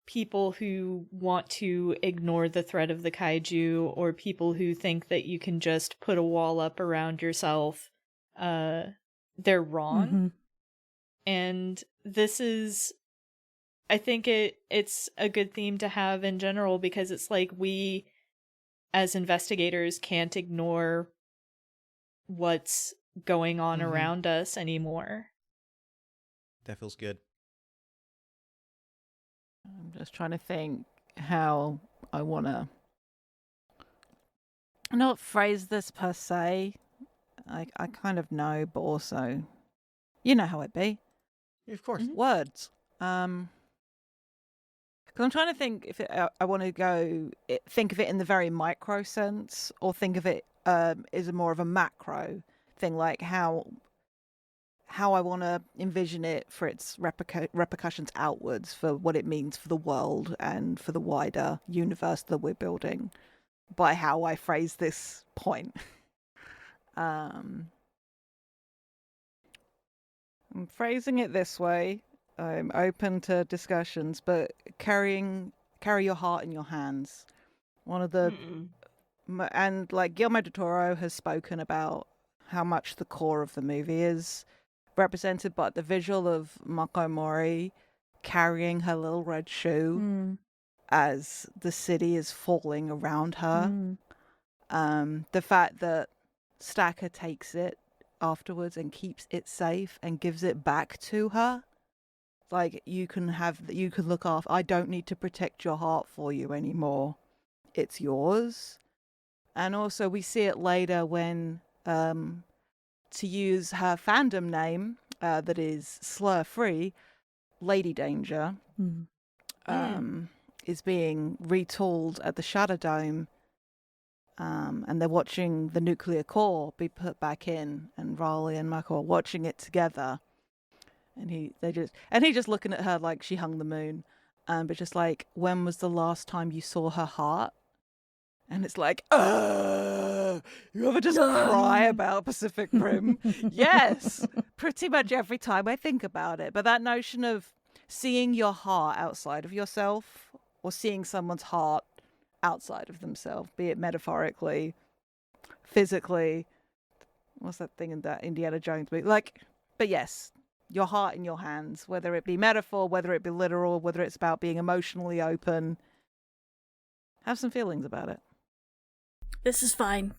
people who want to ignore the threat of the kaiju, or people who think that you can just put a wall up around yourself. They're wrong. Mm-hmm. And this is, I think it's a good theme to have in general, because it's like we as investigators can't ignore what's going on around us anymore. That feels good. I'm just trying to think how I want to not phrase this per se. I kind of know, but also, you know how it be. Of course. Words. Because I'm trying to think if I want to think of it in the very micro sense, or think of it as more of a macro thing, like how I want to envision it for its repercussions outwards, for what it means for the world and for the wider universe that we're building, by how I phrase this point. I'm phrasing it this way. I'm open to discussions, but carry your heart in your hands. One of the and like Guillermo del Toro has spoken about how much the core of the movie is represented by the visual of Mako Mori carrying her little red shoe as the city is falling around her. The fact that Stacker takes it afterwards and keeps it safe and gives it back to her. Like, you can look after. I don't need to protect your heart for you anymore. It's yours. And also we see it later when, to use her fandom name, that is slur-free, Lady Danger, is being retooled at the Shadow Dome. And they're watching the nuclear core be put back in, and Raleigh and Mako are watching it together. And he just looking at her like she hung the moon. But just like, when was the last time you saw her heart? And it's like, you ever just cry about Pacific Rim? Yes, pretty much every time I think about it. But that notion of seeing your heart outside of yourself, or seeing someone's heart outside of themselves, be it metaphorically, physically, what's that thing in that Indiana Jones movie? Like, but yes, your heart in your hands, whether it be metaphor, whether it be literal, whether it's about being emotionally open. Have some feelings about it. This is fine.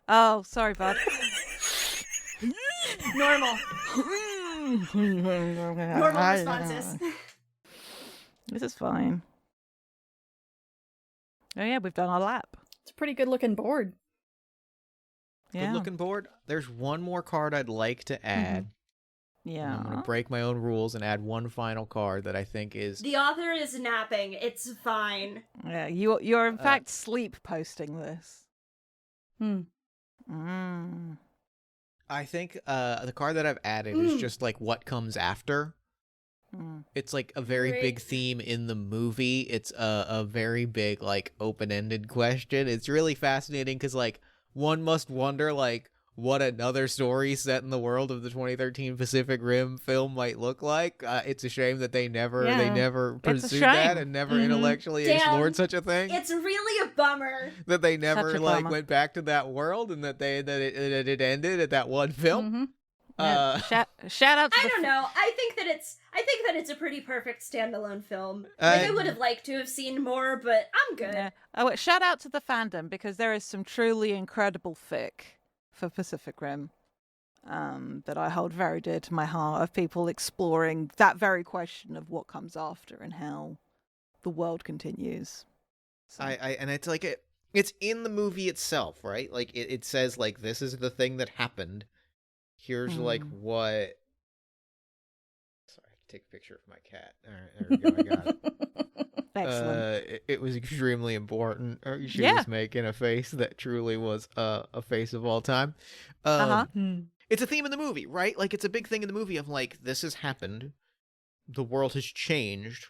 Oh, sorry, bud. Normal. Normal responses. This is fine. Oh yeah, we've done our lap. It's a pretty good looking board. Yeah. Good looking board. There's one more card I'd like to add. Yeah. I'm going to break my own rules and add one final card that I think is... The author is napping. It's fine. Yeah, you're in fact sleep posting this. I think the card that I've added is just like what comes after. It's like a very big theme in the movie. It's a very big like open-ended question. It's really fascinating because like one must wonder like what another story set in the world of the 2013 Pacific Rim film might look like. It's a shame that they never pursued that and never intellectually explored such a thing. It's really a bummer that they never like bummer. went back to that world and that it ended at that one film. Yeah. Shout out to I don't know. I think that it's a pretty perfect standalone film. I would have liked to have seen more, but I'm good. Yeah. Oh, shout out to the fandom because there is some truly incredible fic for Pacific Rim that I hold very dear to my heart, of people exploring that very question of what comes after and how the world continues. So. And it's like it's in the movie itself, right? Like it says like this is the thing that happened. Here's like what. Sorry, I have to take a picture of my cat. All right, there we go. I got it. Excellent. It was extremely important. She was making a face that truly was a face of all time. It's a theme in the movie, right? Like it's a big thing in the movie of like this has happened, the world has changed.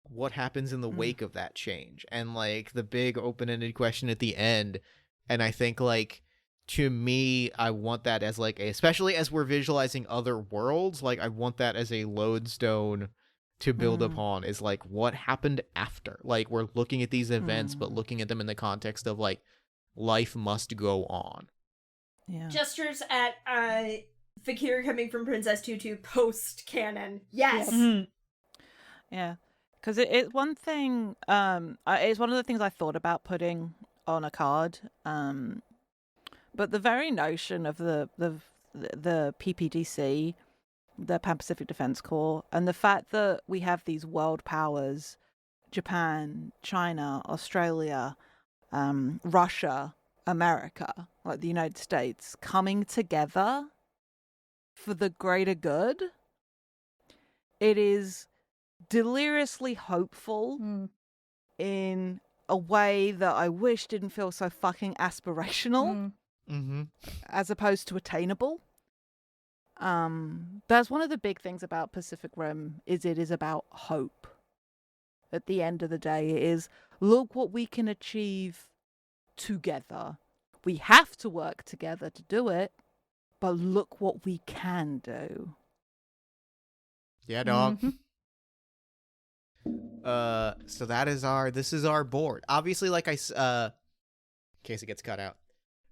What happens in the wake of that change? And like the big open-ended question at the end. And I think like to me, I want that as like especially as we're visualizing other worlds, like I want that as a lodestone to build upon, is like what happened after. Like we're looking at these events, but looking at them in the context of like life must go on. Yeah. Gestures at Fakir coming from Princess Tutu post canon. Yes. Yeah. Because it's one thing, it's one of the things I thought about putting on a card. But the very notion of the PPDC, the Pan Pacific Defense Corps, and the fact that we have these world powers, Japan, China, Australia, Russia, America, like the United States, coming together for the greater good, it is deliriously hopeful in a way that I wish didn't feel so fucking aspirational as opposed to attainable. That's one of the big things about Pacific Rim, is it is about hope. At the end of the day, it is, look what we can achieve together. We have to work together to do it, but look what we can do. Yeah, dog. So this is our board. Obviously, like in case it gets cut out,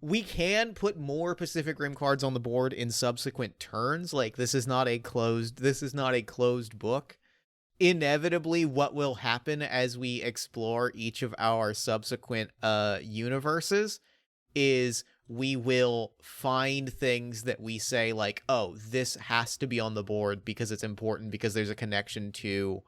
we can put more Pacific Rim cards on the board in subsequent turns. Like this is not a closed book. Inevitably, what will happen as we explore each of our subsequent universes is we will find things that we say like, oh, this has to be on the board because it's important, because there's a connection to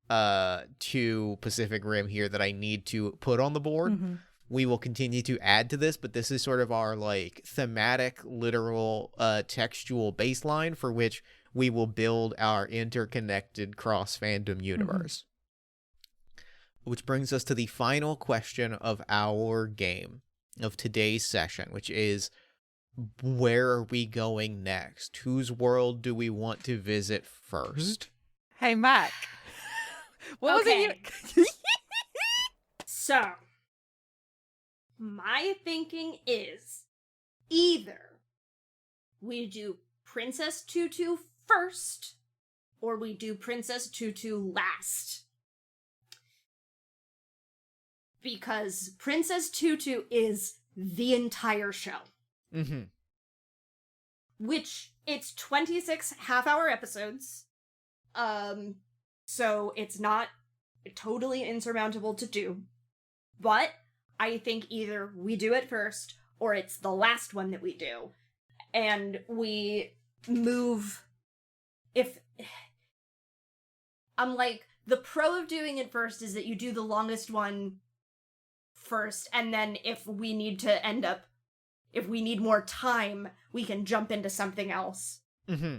Pacific Rim here that I need to put on the board. We will continue to add to this, but this is sort of our like thematic, literal, textual baseline for which we will build our interconnected cross-fandom universe. Which brings us to the final question of our game, of today's session, which is, where are we going next? Whose world do we want to visit first? Hey, Mac. What was it? So, my thinking is either we do Princess Tutu first, or we do Princess Tutu last. Because Princess Tutu is the entire show. which it's 26 half-hour episodes. So it's not totally insurmountable to do. But I think either we do it first, or it's the last one that we do. And we move... I'm like, the pro of doing it first is that you do the longest one first, and then if we need more time, we can jump into something else. Mm-hmm.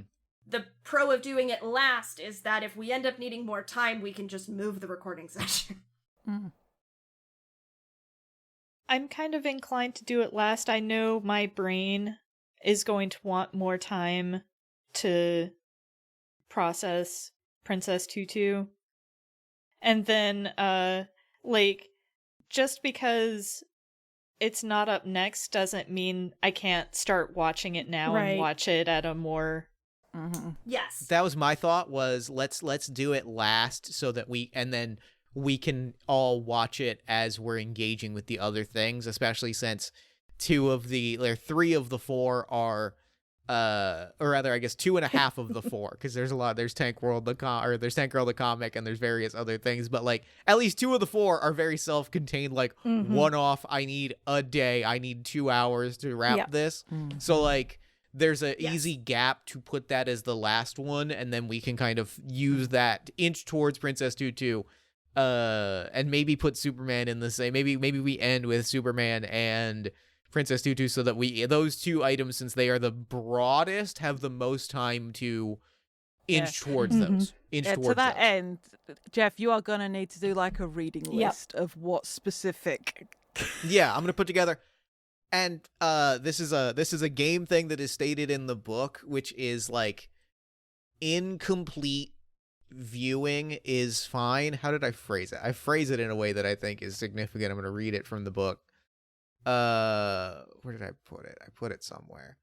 The pro of doing it last is that if we end up needing more time, we can just move the recording session. I'm kind of inclined to do it last. I know my brain is going to want more time to process Princess Tutu. And then, just because it's not up next doesn't mean I can't start watching it now and watch it at a more... Yes. That was my thought, was let's do it last so that we can all watch it as we're engaging with the other things, especially since 3 of the 4 are or rather I guess 2.5 of the 4, because there's Tank World there's Tank Girl the comic, and there's various other things, but like at least 2 of the 4 are very self-contained, like one-off. I need a day, I need 2 hours to wrap this. So like there's a easy gap to put that as the last one, and then we can kind of use that inch towards Princess Tutu, and maybe put Superman in the same. Maybe we end with Superman and Princess Tutu, so that those 2 items, since they are the broadest, have the most time to inch towards those. To that end, Jeff, you are gonna need to do like a reading list of what specific. Yeah, I'm gonna put together. And this is a game thing that is stated in the book, which is like incomplete viewing is fine. How did I phrase it? I phrase it in a way that I think is significant. I'm going to read it from the book. Where did I put it? I put it somewhere.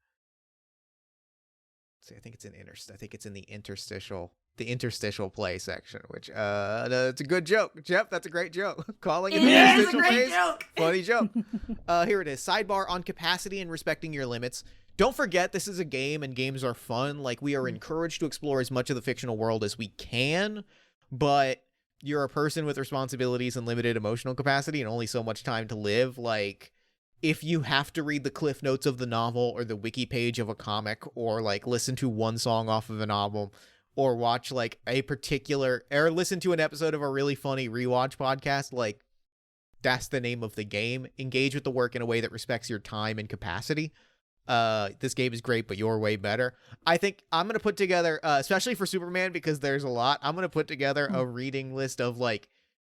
See, I think it's in the interstitial play section, which that's a good joke. Jeff, that's a great joke. Calling it the interstitial phase. Funny joke. Here it is. Sidebar on capacity and respecting your limits. Don't forget, this is a game, and games are fun. Like, we are encouraged to explore as much of the fictional world as we can, but you're a person with responsibilities and limited emotional capacity and only so much time to live. Like, if you have to read the cliff notes of the novel or the wiki page of a comic, or like listen to one song off of an album, or watch like or listen to an episode of a really funny rewatch podcast, like, that's the name of the game. Engage with the work in a way that respects your time and capacity. This game is great, but you're way better. I think I'm going to put together, especially for Superman, because there's a lot, I'm going to put together a reading list of like,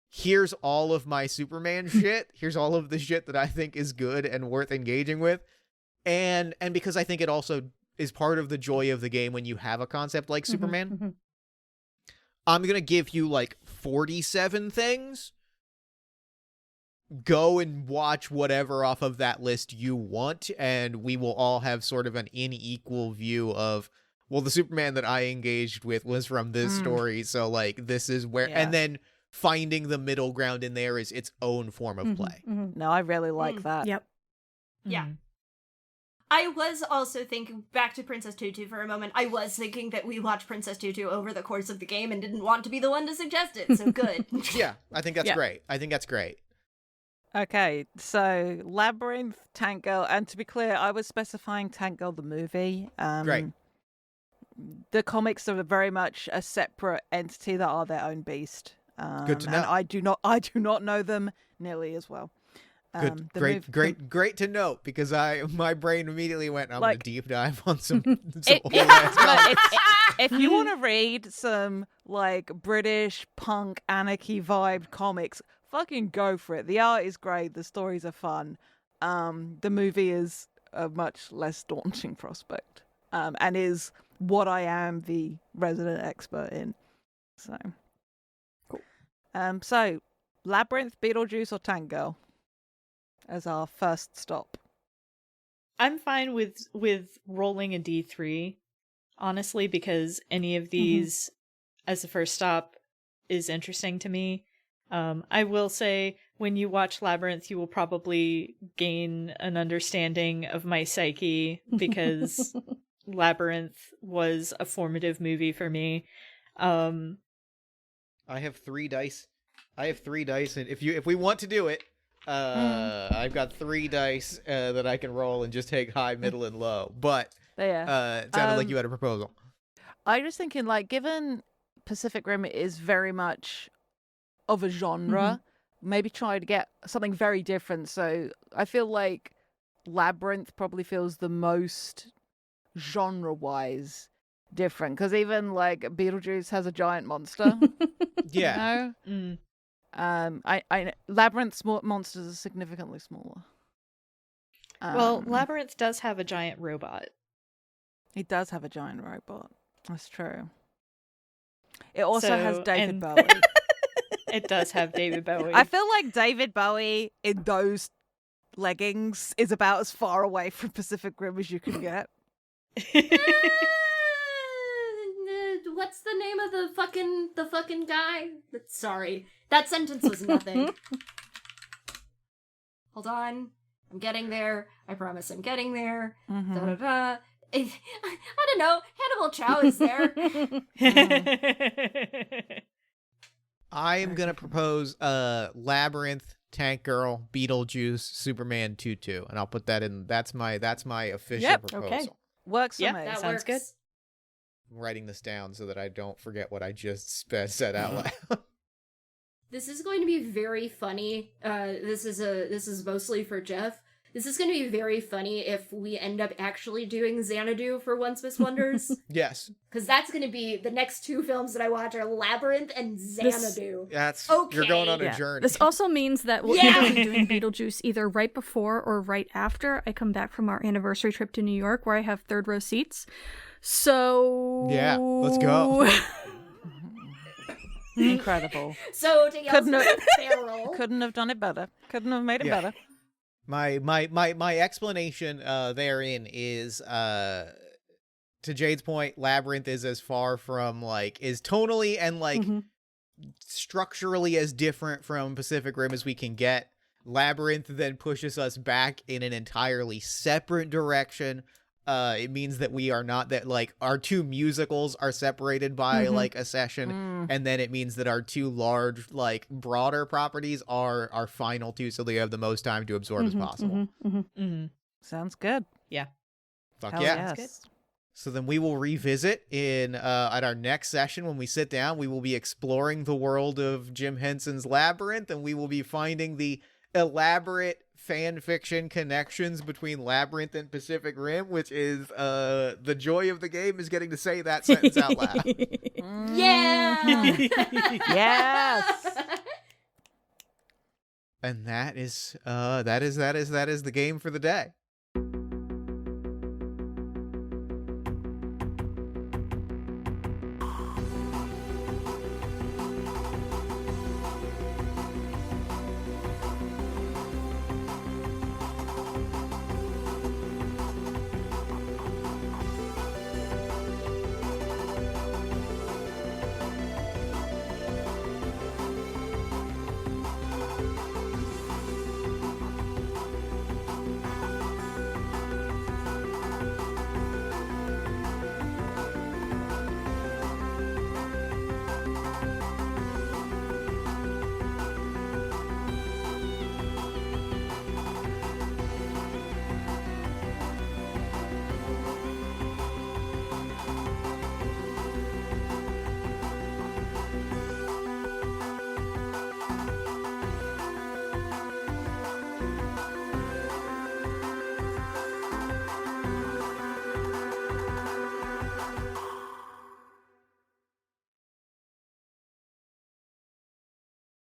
here's all of my Superman shit. Here's all of the shit that I think is good and worth engaging with. And because I think it also is part of the joy of the game when you have a concept like Superman. I'm going to give you like 47 things. Go and watch whatever off of that list you want, and we will all have sort of an unequal view of, well, the Superman that I engaged with was from this story, so like this is where, and then finding the middle ground in there is its own form of play. No, I really like that. Yep. Yeah. I was also thinking, back to Princess Tutu for a moment, I was thinking that we watch Princess Tutu over the course of the game and didn't want to be the one to suggest it, so good. Yeah, I think that's great. I think that's great. Okay, so Labyrinth, Tank Girl, and to be clear, I was specifying Tank Girl the movie. Great. The comics are very much a separate entity that are their own beast. Good to know. And I do not know them nearly as well. Good, great to note, because my brain immediately went, I'm gonna deep dive on some if you want to read some like British punk anarchy vibed comics, fucking go for it. The art is great, the stories are fun. The movie is a much less daunting prospect, and is what I am the resident expert in. So cool. So Labyrinth, Beetlejuice, or Tank Girl as our first stop? I'm fine with rolling a D3, honestly, because any of these as a first stop is interesting to me. I will say, when you watch Labyrinth, you will probably gain an understanding of my psyche, because Labyrinth was a formative movie for me. I have 3 dice. And if we want to do it, I've got 3 dice that I can roll and just take high, middle, and low. But it sounded like you had a proposal. I was thinking, like, given Pacific Rim is very much of a genre, maybe try to get something very different. So I feel like Labyrinth probably feels the most genre-wise different, because even like Beetlejuice has a giant monster. Yeah. You know? I Labyrinth's monsters are significantly smaller. Well, Labyrinth does have a giant robot. It does have a giant robot. That's true. It also has David and- Bowie. It does have David Bowie. I feel like David Bowie in those leggings is about as far away from Pacific Rim as you can get. What's the name of the fucking guy? Sorry, that sentence was nothing. Hold on, I'm getting there. I promise I'm getting there. Da da da. I don't know. Hannibal Chow is there. I am going to propose Labyrinth, Tank Girl, Beetlejuice, Superman 2-2, and I'll put that in. That's my official proposal. okay. Works for Yeah, me. That sounds good. works. I'm writing this down so that I don't forget what I just said out loud. This is going to be very funny. This is mostly for Jeff. This is going to be very funny if we end up actually doing Xanadu for Once Miss Wonders. Yes. Because that's going to be the next 2 films that I watch are Labyrinth and Xanadu. That's Okay. You're going on a Yeah. journey. This also means that we'll Yeah. either be doing Beetlejuice either right before or right after I come back from our anniversary trip to New York, where I have 3rd row seats. So Yeah, let's go. Incredible. So to Couldn't yell have- feral. Couldn't have done it better. Couldn't have made it Yeah. better. My explanation therein is to Jade's point, Labyrinth is as far from is tonally and structurally as different from Pacific Rim as we can get. Labyrinth then pushes us back in an entirely separate direction. It means that we are not that our 2 musicals are separated by a session, and then it means that our 2 large broader properties are our final 2, so they have the most time to absorb as possible. Sounds good. Fuck Hell yeah. yes. So then we will revisit in at our next session. When we sit down, we will be exploring the world of Jim Henson's Labyrinth, and we will be finding the elaborate fan fiction connections between Labyrinth and Pacific Rim, which is the joy of the game is getting to say that sentence out loud. Yeah. Yes. And that is the game for the day.